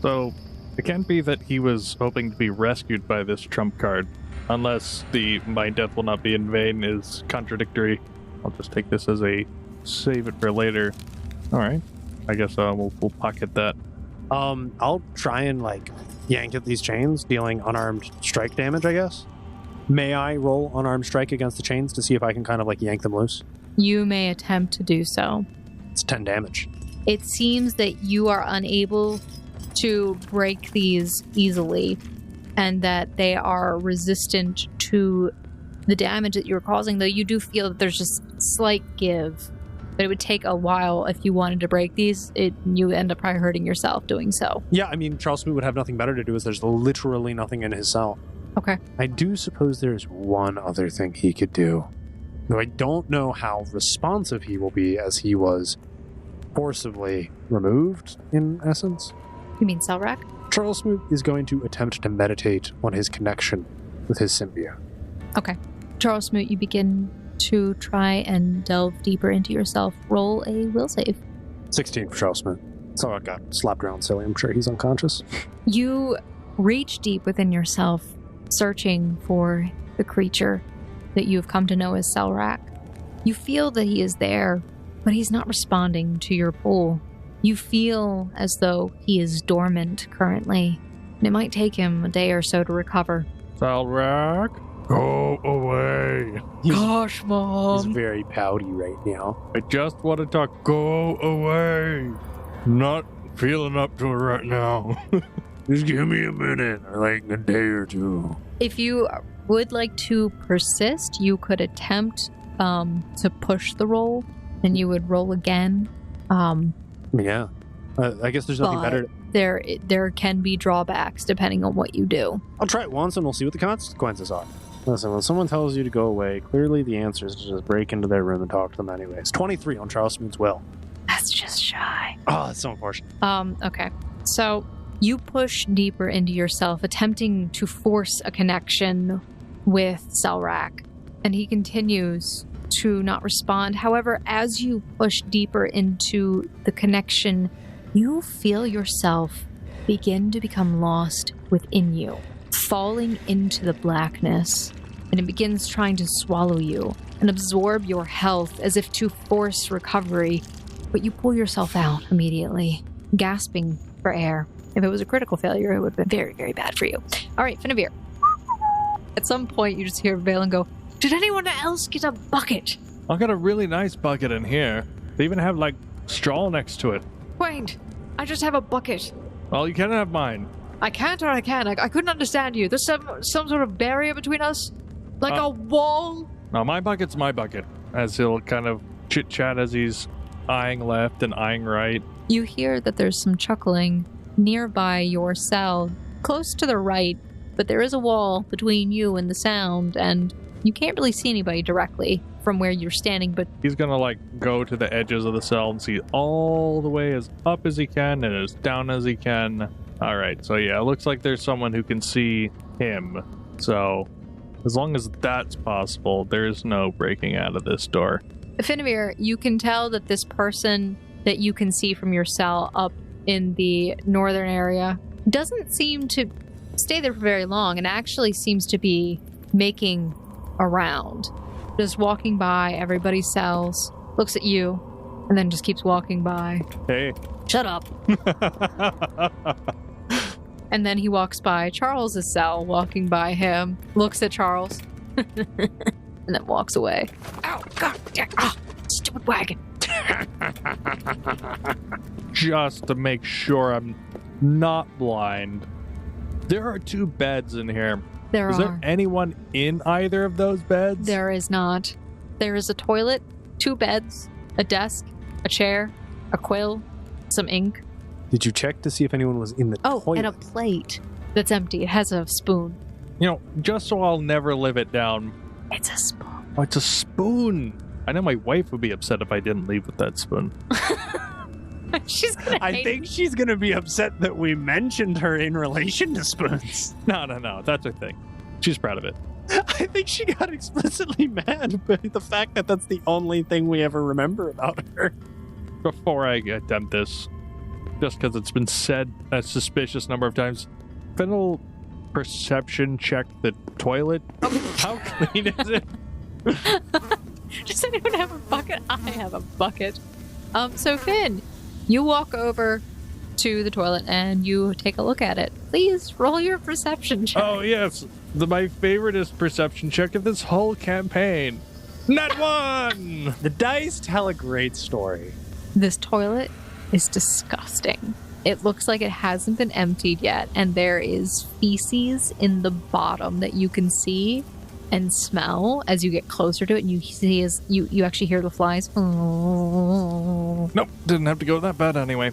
Speaker 1: So it can't be that he was hoping to be rescued by this trump card, unless the "my death will not be in vain" is contradictory. I'll just take this as a save it for later. All right, I guess we'll pocket that.
Speaker 4: I'll try and yank at these chains, dealing unarmed strike damage, I guess. May I roll unarmed strike against the chains to see if I can kind of yank them loose?
Speaker 2: You may attempt to do so.
Speaker 4: It's 10 damage.
Speaker 2: It seems that you are unable to break these easily, and that they are resistant to the damage that you're causing, though you do feel that there's just slight give. But it would take a while if you wanted to break these. You end up probably hurting yourself doing so.
Speaker 4: Yeah, I mean, Charles Smoot would have nothing better to do, as there's literally nothing in his cell.
Speaker 2: Okay.
Speaker 4: I do suppose there's one other thing he could do. Though I don't know how responsive he will be, as he was forcibly removed, in essence.
Speaker 2: You mean Selrahc?
Speaker 4: Charles Smoot is going to attempt to meditate on his connection with his symbiote.
Speaker 2: Okay. Charles Smoot, you begin to try and delve deeper into yourself. Roll a will save.
Speaker 4: 16 for Charles Smoot. So I got slapped around silly. I'm sure he's unconscious.
Speaker 2: You reach deep within yourself, searching for the creature that you have come to know as Selrahc. You feel that he is there, but he's not responding to your pull. You feel as though he is dormant currently, and it might take him a day or so to recover.
Speaker 1: Selrahc, go away.
Speaker 2: Gosh, Mom.
Speaker 4: He's very pouty right now.
Speaker 1: I just want to talk. Go away. Not feeling up to it right now.
Speaker 4: Just give me a minute, or a day or two.
Speaker 2: If you would like to persist, you could attempt to push the roll, and you would roll again.
Speaker 4: Yeah. I guess there's nothing better.
Speaker 2: There can be drawbacks depending on what you do.
Speaker 4: I'll try it once and we'll see what the consequences are. Listen, when someone tells you to go away, clearly the answer is to just break into their room and talk to them anyways. 23 on Charles Smoot's will.
Speaker 2: That's just shy.
Speaker 4: Oh, that's so unfortunate.
Speaker 2: Okay. So you push deeper into yourself, attempting to force a connection with Selrahc, and he continues to not respond. However, as you push deeper into the connection, you feel yourself begin to become lost within you, falling into the blackness, and it begins trying to swallow you and absorb your health as if to force recovery, but you pull yourself out immediately, gasping for air. If it was a critical failure, it would have been very, very bad for you. All right, Finavir. At some point, you just hear Valen go, "Did anyone else get a bucket?"
Speaker 1: I've got a really nice bucket in here. They even have straw next to it.
Speaker 3: Wait, I just have a bucket.
Speaker 1: Well, you can have mine.
Speaker 3: I can't or I can. I couldn't understand you. There's some sort of barrier between us? Like a wall?
Speaker 1: No, my bucket's my bucket. As he'll kind of chit-chat as he's eyeing left and eyeing right.
Speaker 2: You hear that there's some chuckling nearby your cell, close to the right, but there is a wall between you and the sound, and you can't really see anybody directly from where you're standing, but
Speaker 1: he's gonna go to the edges of the cell and see all the way as up as he can and as down as he can. All right, so yeah, it looks like there's someone who can see him. So as long as that's possible, there's no breaking out of this door.
Speaker 2: Finavir, you can tell that this person that you can see from your cell up in the northern area doesn't seem to stay there for very long, and actually seems to be making a round. Just walking by everybody's cells, looks at you, and then just keeps walking by.
Speaker 1: Hey.
Speaker 2: Shut up. And then he walks by Charles's cell, walking by him, looks at Charles, and then walks away.
Speaker 3: Ow, God, stupid wagon.
Speaker 1: Just to make sure I'm not blind, there are 2 beds in here. Is there anyone in either of those beds?
Speaker 2: There is not. There is a toilet, 2 beds, a desk, a chair, a quill, some ink.
Speaker 4: Did you check to see if anyone was in the toilet?
Speaker 2: And a plate that's empty. It has a spoon.
Speaker 1: You know, just so I'll never live it down.
Speaker 2: It's a spoon.
Speaker 1: Oh, it's a spoon. I know my wife would be upset if I didn't leave with that spoon.
Speaker 2: She's gonna
Speaker 4: I
Speaker 2: hate
Speaker 4: think she's going to be upset that we mentioned her in relation to spoons.
Speaker 1: No. That's her thing. She's proud of it.
Speaker 4: I think she got explicitly mad by the fact that that's the only thing we ever remember about her.
Speaker 1: Before I attempt this, just because it's been said a suspicious number of times, Finn will perception check the toilet. How clean is it?
Speaker 2: Does anyone have a bucket? I have a bucket. So Finn, you walk over to the toilet and you take a look at it. Please roll your perception check.
Speaker 1: Oh, yes. My favoriteest perception check of this whole campaign. Nat 1!
Speaker 4: The dice tell a great story.
Speaker 2: This toilet is disgusting. It looks like it hasn't been emptied yet, and there is feces in the bottom that you can see and smell as you get closer to it, and you see as you actually hear the flies.
Speaker 1: Nope, didn't have to go that bad anyway.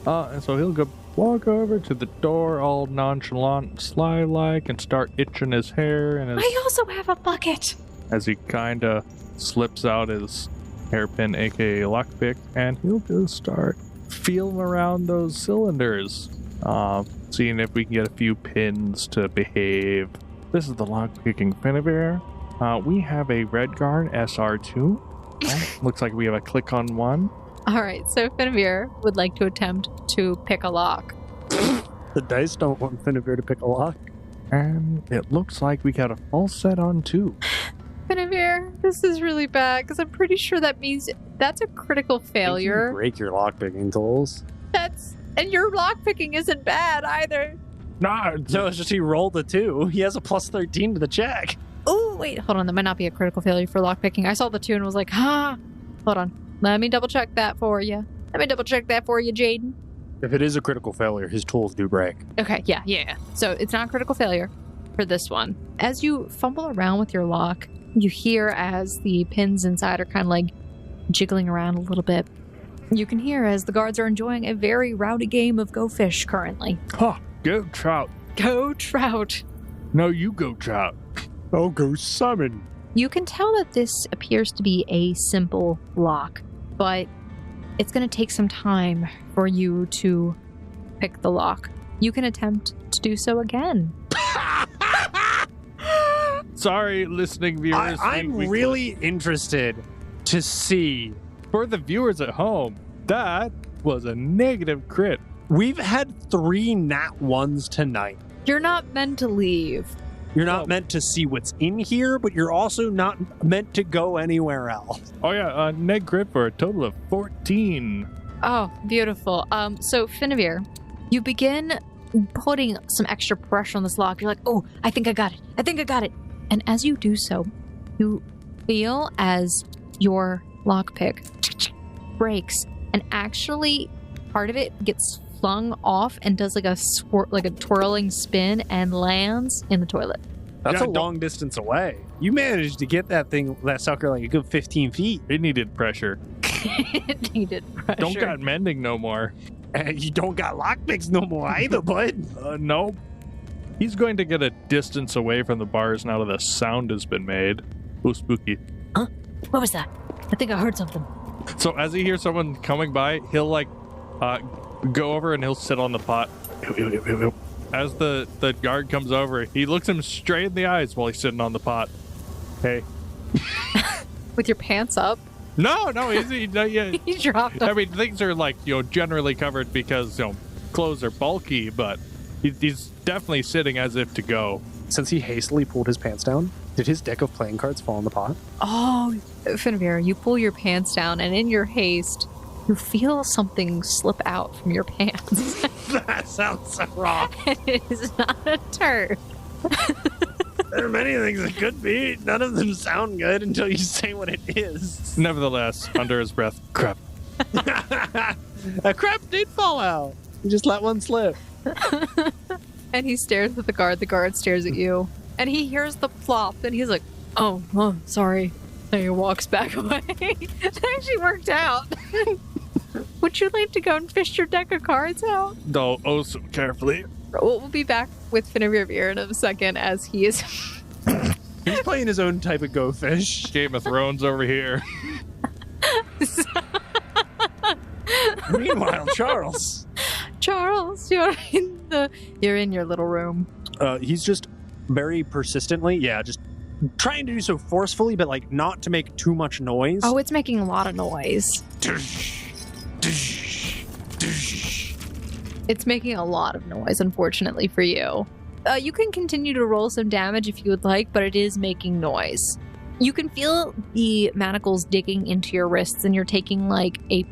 Speaker 1: And so he'll go walk over to the door all nonchalant, sly-like, and start itching his hair. And
Speaker 2: I also have a bucket.
Speaker 1: as he kind of slips out his hairpin, aka lockpick, and he'll just start feeling around those cylinders, seeing if we can get a few pins to behave. This is the lockpicking Finavir. We have a Redguard SR2. Looks like we have a click on one.
Speaker 2: All right, so Finavir would like to attempt to pick a lock.
Speaker 4: The dice don't want Finavir to pick a lock.
Speaker 1: And it looks like we got a full set on two.
Speaker 2: Finavir, this is really bad because I'm pretty sure that means that's a critical failure.
Speaker 4: You break your lockpicking tools.
Speaker 2: And your lockpicking isn't bad either.
Speaker 1: No,
Speaker 4: it's just he rolled a 2. He has a plus 13 to the check.
Speaker 2: Oh, wait, hold on. That might not be a critical failure for lockpicking. I saw the 2 and was like, Hold on. Let me double check that for you. Jaden.
Speaker 4: If it is a critical failure, his tools do break.
Speaker 2: Okay, yeah. So it's not a critical failure for this one. As you fumble around with your lock, you hear as the pins inside are kind of like jiggling around a little bit. You can hear as the guards are enjoying a very rowdy game of Go Fish currently.
Speaker 1: Go Trout.
Speaker 2: Go Trout.
Speaker 1: No, you go Trout.
Speaker 4: Oh, go Salmon.
Speaker 2: You can tell that this appears to be a simple lock, but it's going to take some time for you to pick the lock. You can attempt to do so again.
Speaker 1: Sorry, listening viewers.
Speaker 4: I'm really interested to see.
Speaker 1: For the viewers at home, that was a negative crit.
Speaker 4: We've had 3 nat 1s tonight.
Speaker 2: You're not meant to leave.
Speaker 4: You're not meant to see what's in here, but you're also not meant to go anywhere else.
Speaker 1: Oh yeah, neg crit for a total of 14.
Speaker 2: Oh, beautiful. So Finavir, you begin putting some extra pressure on this lock. You're like, oh, I think I got it. And as you do so, you feel as your lockpick breaks, and actually part of it gets flung off and does like a twirling spin and lands in the toilet.
Speaker 4: That's a long distance away. You managed to get that sucker like a good 15 feet.
Speaker 1: It needed pressure.
Speaker 2: It needed pressure.
Speaker 1: Don't got mending no more.
Speaker 4: And you don't got lockpicks no more either, bud.
Speaker 1: Nope. He's going to get a distance away from the bars now that the sound has been made. Oh, spooky.
Speaker 2: Huh? What was that? I think I heard something.
Speaker 1: So as he hears someone coming by, he'll go over and he'll sit on the pot. As the guard comes over, he looks him straight in the eyes while he's sitting on the pot. Hey.
Speaker 2: With your pants up?
Speaker 1: No, he
Speaker 2: dropped them.
Speaker 1: I mean, things are generally covered because, clothes are bulky, but he's definitely sitting as if to go.
Speaker 4: Since he hastily pulled his pants down, did his deck of playing cards fall in the pot?
Speaker 2: Oh, Finavir, you pull your pants down, and in your haste, you feel something slip out from your pants.
Speaker 4: That sounds so wrong.
Speaker 2: And it is not a turd.
Speaker 4: There are many things it could be. None of them sound good until you say what it is.
Speaker 1: Nevertheless, under his breath, crap.
Speaker 4: A crap did fall out. You just let one slip.
Speaker 2: And he stares at the guard. The guard stares at you. And he hears the plop. And he's like, oh, sorry. And he walks back away. It actually worked out. Would you like to go and fish your deck of cards out?
Speaker 1: No, oh so carefully.
Speaker 2: We'll be back with Finavir in a second as he is...
Speaker 4: He's playing his own type of Go Fish.
Speaker 1: Game of Thrones over here.
Speaker 4: Meanwhile, Charles,
Speaker 2: you're in your little room.
Speaker 4: he's just very persistently, just trying to do so forcefully, but like not to make too much noise.
Speaker 2: Oh, it's making a lot of noise. It's making a lot of noise, unfortunately for you. You can continue to roll some damage if you would like, but it is making noise. You can feel the manacles digging into your wrists, and you're taking like a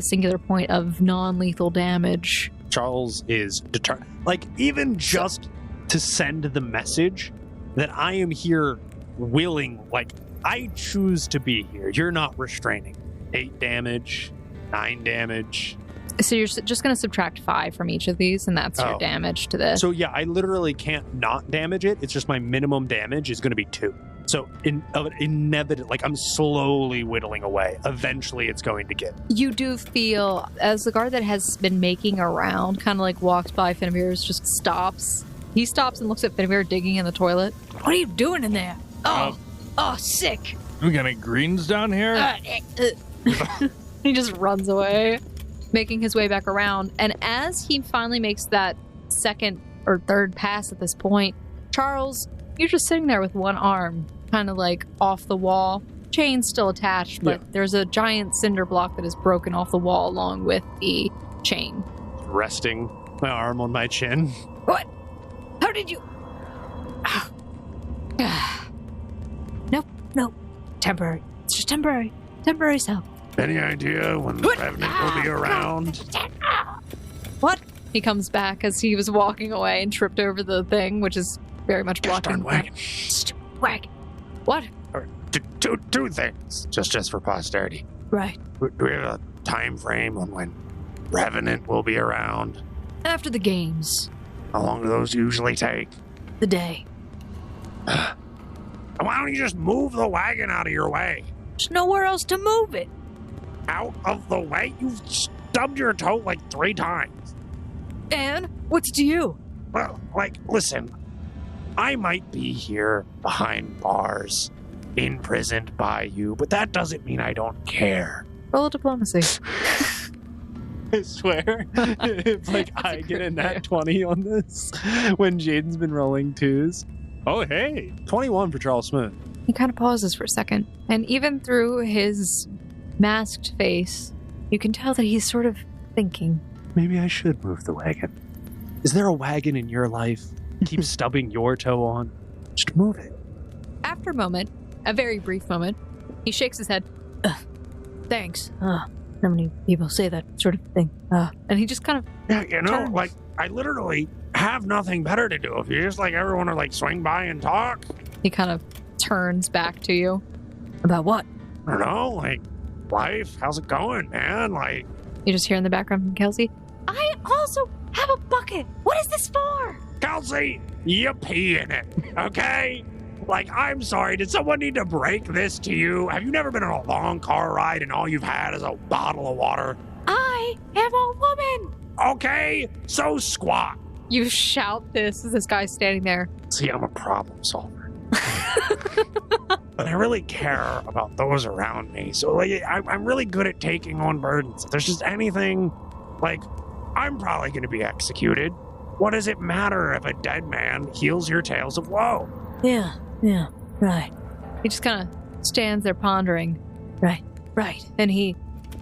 Speaker 2: singular point of non-lethal damage.
Speaker 4: Charles is determined. Like, even just to send the message that I am here willing, like, I choose to be here. You're not restraining. 8 damage, 9 damage.
Speaker 2: So you're just going to subtract 5 from each of these, and that's your damage to this.
Speaker 4: So yeah, I literally can't not damage it. It's just my minimum damage is going to be 2. So inevitably, like, I'm slowly whittling away. Eventually, it's going to get.
Speaker 2: You do feel, as the guard that has been making a round kind of like walks by Finavir's, just stops. He stops and looks at Finavir digging in the toilet. What are you doing in there? Oh, sick.
Speaker 1: We got any greens down here?
Speaker 2: He just runs away, making his way back around. And as he finally makes that second or third pass at this point, Charles, you're just sitting there with one arm kind of like off the wall. Chain's still attached, but there's a giant cinder block that is broken off the wall along with the chain.
Speaker 4: Resting my arm on my chin.
Speaker 2: What? How did you... Nope. Temporary. It's just temporary. Temporary cell.
Speaker 4: Any idea when the Revenant will be around?
Speaker 2: What? He comes back as he was walking away and tripped over the thing, which is very much blocking.
Speaker 4: Start wagging.
Speaker 2: Wagon. What?
Speaker 4: Two things, just for posterity.
Speaker 2: Right.
Speaker 4: Do we have a time frame on when Revenant will be around?
Speaker 2: After the games.
Speaker 4: How long do those usually take?
Speaker 2: The day.
Speaker 4: Why don't you just move the wagon out of your way?
Speaker 2: There's nowhere else to move it.
Speaker 4: Out of the way? You've stubbed your toe like 3 times.
Speaker 2: And what's to you?
Speaker 4: Well, like, listen, I might be here behind bars, imprisoned by you, but that doesn't mean I don't care.
Speaker 2: Roll diplomacy.
Speaker 4: I swear, if like I get a nat 20 on this, when Jaden's been rolling 2s.
Speaker 1: Oh, hey.
Speaker 4: 21 for Charles Smoot.
Speaker 2: He kind of pauses for a second, and even through his masked face, you can tell that he's sort of thinking.
Speaker 4: Maybe I should move the wagon. Is there a wagon in your life? Keep stubbing your toe on? Just move it.
Speaker 2: After a moment, a very brief moment, he shakes his head. Thanks. Not many people say that sort of thing. And he just kind of turns.
Speaker 4: Like, I literally have nothing better to do. If you just like everyone to like swing by and talk.
Speaker 2: He kind of turns back to you. About what?
Speaker 4: I don't know, like, life. How's it going, man? Like,
Speaker 2: you just hear in the background from Kelsey. I also have a bucket. What is this for?
Speaker 4: Kelsey, you pee in it, okay? Like, I'm sorry, did someone need to break this to you? Have you never been on a long car ride and all you've had is a bottle of water?
Speaker 2: I am a woman.
Speaker 4: Okay, so squat.
Speaker 2: You shout this as this guy's standing there.
Speaker 4: See, I'm a problem solver. But I really care about those around me. So, like, I'm really good at taking on burdens. If there's just anything, like, I'm probably going to be executed. What does it matter if a dead man heals your tales of woe?
Speaker 2: Yeah, right. He just kind of stands there pondering. Right. And he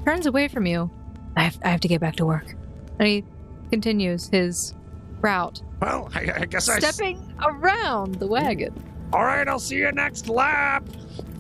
Speaker 2: turns away from you. I have to get back to work. And he continues his route.
Speaker 4: Well, I guess
Speaker 2: stepping around the wagon.
Speaker 4: All right, I'll see you next lap.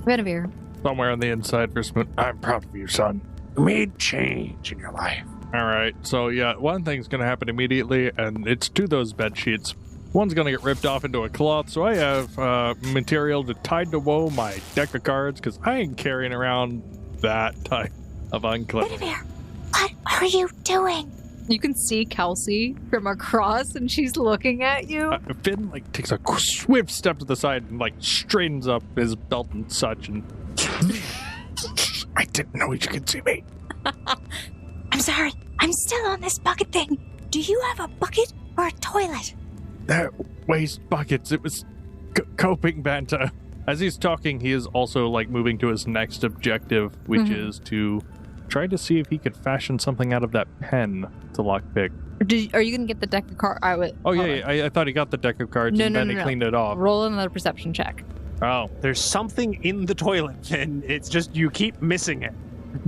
Speaker 2: Finavir.
Speaker 1: Somewhere on the inside for Smoot. I'm proud of you, son.
Speaker 4: You made change in your life.
Speaker 1: All right, so yeah, one thing's going to happen immediately, and it's to those bed sheets. One's going to get ripped off into a cloth, so I have material to tide to woe my deck of cards, because I ain't carrying around that type of unclean.
Speaker 3: What are you doing?
Speaker 2: You can see Kelsey from across, and she's looking at you.
Speaker 1: Finn like takes a swift step to the side and like straightens up his belt and such, and I didn't know you could see me.
Speaker 6: I'm sorry. I'm still on this bucket thing. Do you have a bucket or a toilet?
Speaker 1: They're waste buckets. It was coping banter. As he's talking, he is also like moving to his next objective, which is to try to see if he could fashion something out of that pen to lockpick.
Speaker 2: Are you going to get the deck of cards?
Speaker 1: I thought he got the deck of cards and then he cleaned it off.
Speaker 2: Roll another perception check.
Speaker 1: Oh.
Speaker 4: There's something in the toilet, and it's just you keep missing it.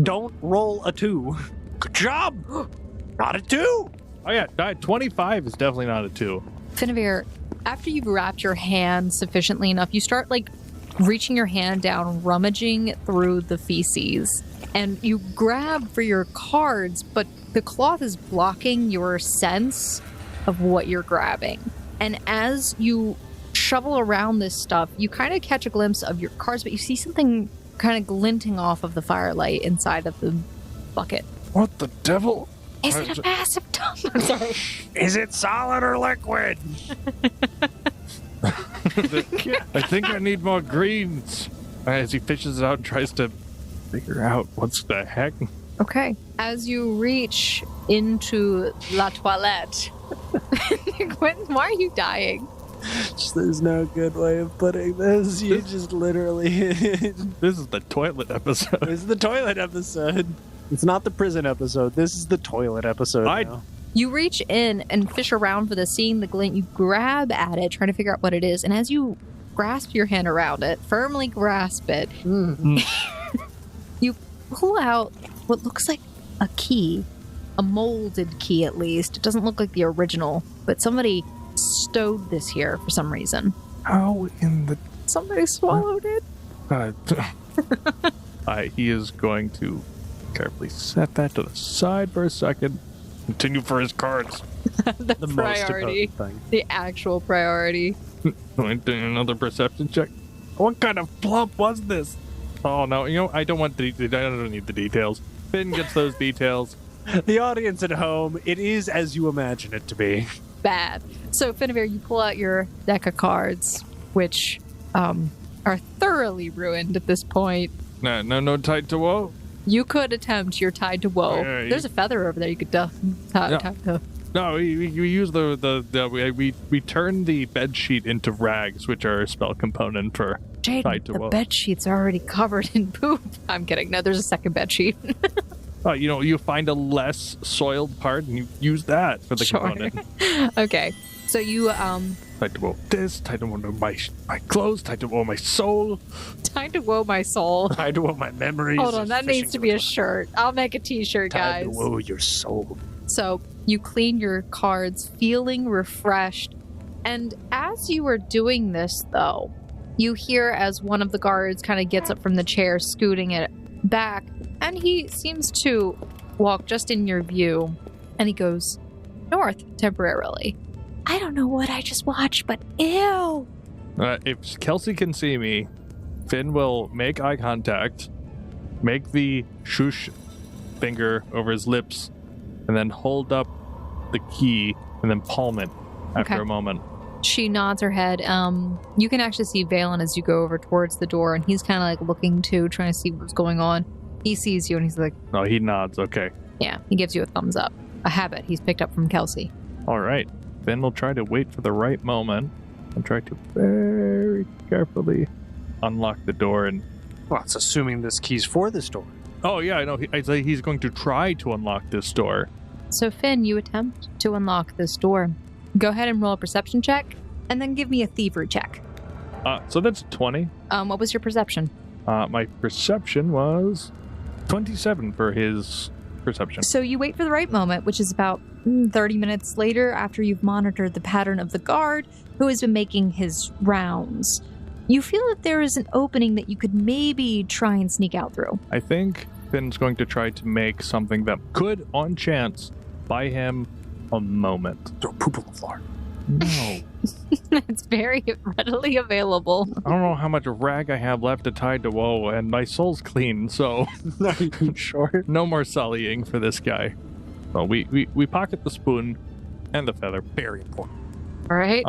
Speaker 4: Don't roll a 2. Good job! Not a 2!
Speaker 1: Oh yeah, 25 is definitely not a 2.
Speaker 2: Finavir, after you've wrapped your hand sufficiently enough, you start like reaching your hand down, rummaging through the feces, and you grab for your cards, but the cloth is blocking your sense of what you're grabbing. And as you shovel around this stuff, you kind of catch a glimpse of your cards, but you see something kind of glinting off of the firelight inside of the bucket.
Speaker 1: What the devil?
Speaker 6: Is it a massive dump?
Speaker 2: I'm sorry.
Speaker 4: Is it solid or liquid?
Speaker 1: I think I need more greens. As he fishes it out and tries to figure out what's the heck.
Speaker 2: Okay. As you reach into la toilette, Quentin, why are you dying?
Speaker 4: There's no good way of putting this. You just literally...
Speaker 1: This is the toilet episode.
Speaker 4: This is the toilet episode. It's not the prison episode. This is the toilet episode now.
Speaker 2: You reach in and fish around for seeing the glint. You grab at it, trying to figure out what it is. And as you grasp your hand around it, firmly grasp it, you pull out what looks like a key, a molded key at least. It doesn't look like the original, but somebody stowed this here for some reason.
Speaker 1: How in the...
Speaker 2: Somebody swallowed it.
Speaker 1: He is going to carefully set that to the side for a second. Continue for his cards.
Speaker 2: The
Speaker 4: most
Speaker 2: priority.
Speaker 4: important thing.
Speaker 2: The actual priority.
Speaker 1: Another perception check. What kind of plump was this? Oh no, I don't want I don't need the details. Finn gets those details.
Speaker 4: The audience at home, it is as you imagine it to be.
Speaker 2: Bad. So, Finavir, you pull out your deck of cards, which are thoroughly ruined at this point.
Speaker 1: No tied to woe?
Speaker 2: You could attempt your tied to woe.
Speaker 1: Yeah,
Speaker 2: There's a feather over there you could tie to.
Speaker 1: No, we use we turn the bed sheet into rags, which are a spell component for tied to
Speaker 2: the
Speaker 1: woe.
Speaker 2: bed sheet's already covered in poop. I'm kidding. No, there's a second bed sheet.
Speaker 1: You find a less soiled part and you use that for the component.
Speaker 2: Okay. So you
Speaker 1: tied to woe this, tied to woe my clothes, tied to woe my soul.
Speaker 2: tied to woe my soul.
Speaker 4: Tied to woe my memories.
Speaker 2: Hold on, that needs to be a shirt. I'll make a t-shirt, guys.
Speaker 4: Tied to woe your soul.
Speaker 2: So you clean your cards, feeling refreshed. And as you are doing this, though, you hear as one of the guards kind of gets up from the chair, scooting it back, and he seems to walk just in your view, and he goes north temporarily.
Speaker 6: I don't know what I just watched, but ew.
Speaker 1: If Kelsey can see me, Finn will make eye contact, make the shush finger over his lips, and then hold up the key and then palm it after a moment.
Speaker 2: She nods her head. You can actually see Valen as you go over towards the door, and he's kind of like looking too, trying to see what's going on. He sees you and he's like...
Speaker 1: No, he nods, okay.
Speaker 2: Yeah, he gives you a thumbs up. A habit he's picked up from Kelsey.
Speaker 1: All right. Finn will try to wait for the right moment and try to very carefully unlock the door. And
Speaker 4: well, it's assuming this key's for this door.
Speaker 1: Oh, yeah, I know. I'd say he's going to try to unlock this door.
Speaker 2: So, Finn, you attempt to unlock this door. Go ahead and roll a perception check, and then give me a thievery check.
Speaker 1: So that's 20.
Speaker 2: What was your perception?
Speaker 1: My perception was 27 for his perception.
Speaker 2: So you wait for the right moment, which is about 30 minutes later after you've monitored the pattern of the guard who has been making his rounds. You feel that there is an opening that you could maybe try and sneak out through.
Speaker 1: I think Finn's going to try to make something that could, on chance, buy him a moment.
Speaker 4: Throw poop on the floor.
Speaker 1: No.
Speaker 2: It's very readily available.
Speaker 1: I don't know how much rag I have left to tie to woe, and my soul's clean, so...
Speaker 4: Are you sure?
Speaker 1: No more sullying for this guy. So we pocket the spoon and the feather. Very important.
Speaker 2: All right.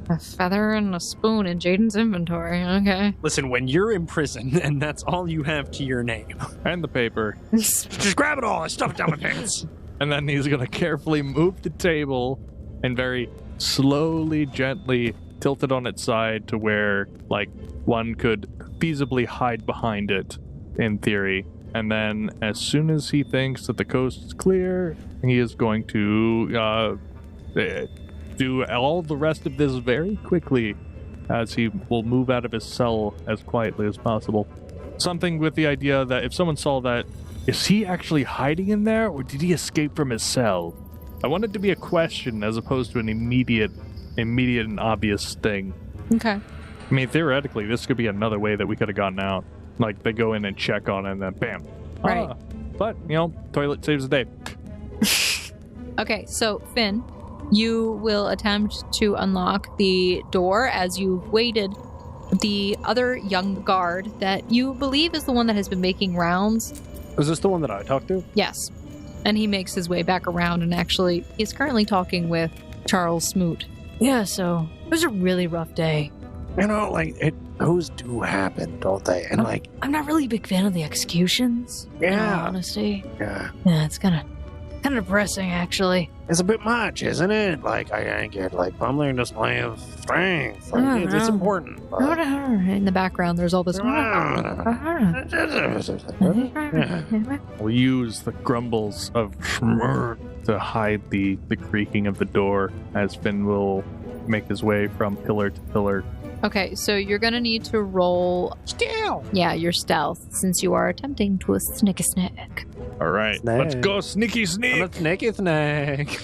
Speaker 2: A feather and a spoon in Jaden's inventory. Okay.
Speaker 4: Listen, when you're in prison and that's all you have to your name,
Speaker 1: And the paper.
Speaker 4: just grab it all and stuff it down my pants.
Speaker 1: And then he's going to carefully move the table and very slowly, gently tilt it on its side to where, like, one could feasibly hide behind it, in theory. And then as soon as he thinks that the coast is clear, he is going to do all the rest of this very quickly, as he will move out of his cell as quietly as possible. Something with the idea that if someone saw that, is he actually hiding in there, or did he escape from his cell? I want it to be a question as opposed to an immediate and obvious thing.
Speaker 2: Okay.
Speaker 1: I mean, theoretically, this could be another way that we could have gotten out. Like, they go in and check on it, and then bam.
Speaker 2: Right.
Speaker 1: But, toilet saves the day.
Speaker 2: Okay, so Finn, you will attempt to unlock the door as you've waited. The other young guard that you believe is the one that has been making rounds.
Speaker 4: Was this the one that I talked to?
Speaker 2: Yes. And he makes his way back around and actually is currently talking with Charles Smoot. Yeah, so it was a really rough day.
Speaker 4: Those do happen, don't they? And
Speaker 2: I'm not really a big fan of the executions. In all honesty.
Speaker 4: Yeah.
Speaker 2: Yeah, it's kind of depressing, actually.
Speaker 4: It's a bit much, isn't it? I get pummeling doesn't have strength. It's important. But...
Speaker 2: In the background, there's all this.
Speaker 1: We'll use the grumbles of Smoot to hide the creaking of the door as Finn will make his way from pillar to pillar.
Speaker 2: Okay, so you're gonna need to roll
Speaker 4: Stealth!
Speaker 2: Yeah, your stealth, since you are attempting to sneak a snack.
Speaker 1: All right, let's go sneaky
Speaker 4: I'm
Speaker 1: sneak.
Speaker 4: a sneaky snake.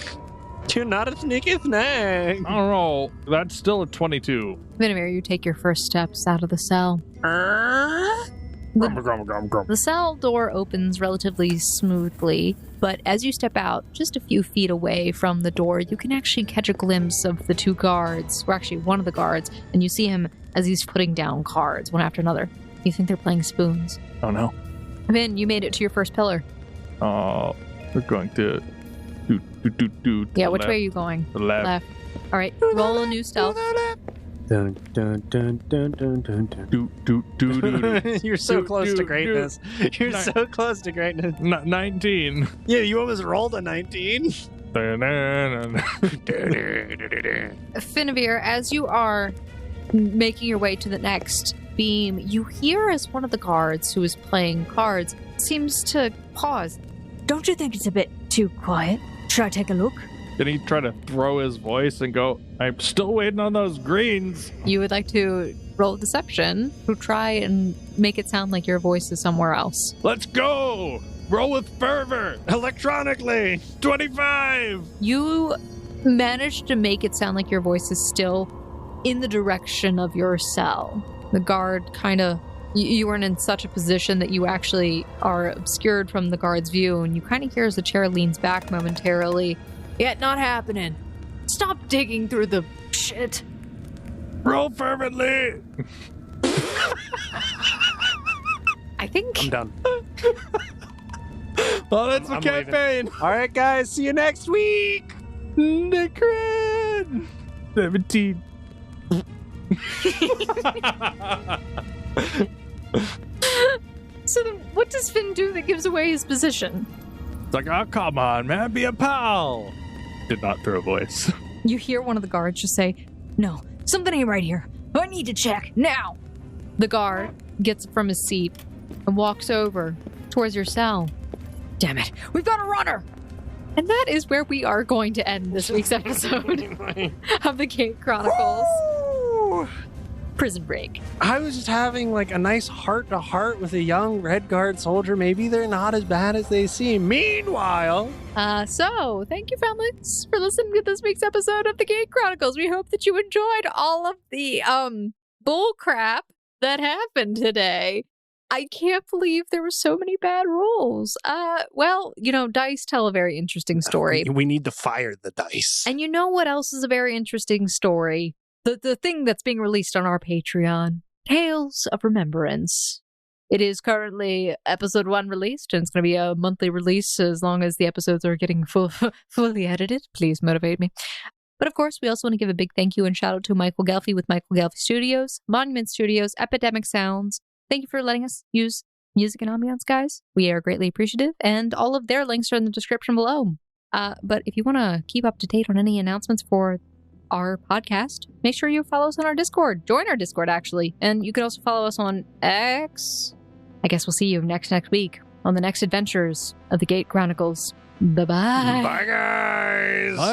Speaker 4: You're not a sneaky snake.
Speaker 1: I don't know. That's still a 22.
Speaker 2: Vinimir, you take your first steps out of the cell. The cell door opens relatively smoothly, but as you step out just a few feet away from the door, you can actually catch a glimpse of the two guards, or actually one of the guards, and you see him as he's putting down cards one after another. You think they're playing spoons.
Speaker 1: Oh no.
Speaker 2: Vin, you made it to your first pillar.
Speaker 1: Oh, we're going to do.
Speaker 2: Yeah, which way are you going?
Speaker 1: The left.
Speaker 2: Left. All right, roll a new stealth.
Speaker 4: Dun, dun, dun, dun, dun, dun, dun.
Speaker 1: Do.
Speaker 4: You're so close to greatness. You're
Speaker 1: Ni-
Speaker 4: so close to greatness.
Speaker 1: 19.
Speaker 4: Yeah, you almost rolled a 19.
Speaker 2: Finavir, as you are making your way to the next beam, you hear as one of the guards who is playing cards seems to pause.
Speaker 6: Don't you think it's a bit too quiet? Should I take a look?
Speaker 1: Did he try to throw his voice and go, I'm still waiting on those greens?
Speaker 2: You would like to roll deception to try and make it sound like your voice is somewhere else.
Speaker 1: Let's go! Roll with fervor!
Speaker 4: Electronically.
Speaker 1: 25!
Speaker 2: You managed to make it sound like your voice is still in the direction of your cell. The guard kind of... You weren't in such a position that you actually are obscured from the guard's view, and you kind of hear as the chair leans back momentarily. Yet not happening. Stop digging through the shit.
Speaker 1: Roll fervently!
Speaker 2: I think...
Speaker 4: I'm done.
Speaker 1: Oh, that's the
Speaker 4: I'm
Speaker 1: campaign!
Speaker 4: All right, guys. See you next week.
Speaker 1: Necran! 17.
Speaker 2: So then what does Finn do that gives away his position?
Speaker 1: It's like, oh, come on, man, be a pal. Did not throw a voice.
Speaker 2: You hear one of the guards just say,
Speaker 6: No, something ain't right here. I need to check now.
Speaker 2: the guard gets from his seat and walks over towards your cell.
Speaker 6: Damn it, we've got a runner.
Speaker 2: And that is where we are going to end this week's episode of the Gate Chronicles. Prison Break.
Speaker 4: I was just having like a nice heart-to-heart with a young Red Guard soldier. Maybe they're not as bad as they seem. Meanwhile...
Speaker 2: So, thank you, families, for listening to this week's episode of the Gate Chronicles. We hope that you enjoyed all of the, bull crap that happened today. I can't believe there were so many bad rolls. Well, you know, dice tell a very interesting story.
Speaker 4: We need to fire the dice.
Speaker 2: And you know what else is a very interesting story? The thing that's being released on our Patreon, Tales of Remembrance. It is currently episode 1 released, and it's going to be a monthly release as long as the episodes are getting fully edited. Please motivate me. But of course, we also want to give a big thank you and shout out to Michael Gelfi with Michael Gelfi Studios, Monument Studios, Epidemic Sounds. Thank you for letting us use music and ambiance, guys. We are greatly appreciative, and all of their links are in the description below. But if you want to keep up to date on any announcements for our podcast, make sure you follow us on our Discord. Join our Discord, actually. And you can also follow us on X. I guess we'll see you next week on the next adventures of the Gate Chronicles. Bye-bye.
Speaker 4: Bye, guys.
Speaker 1: Bye.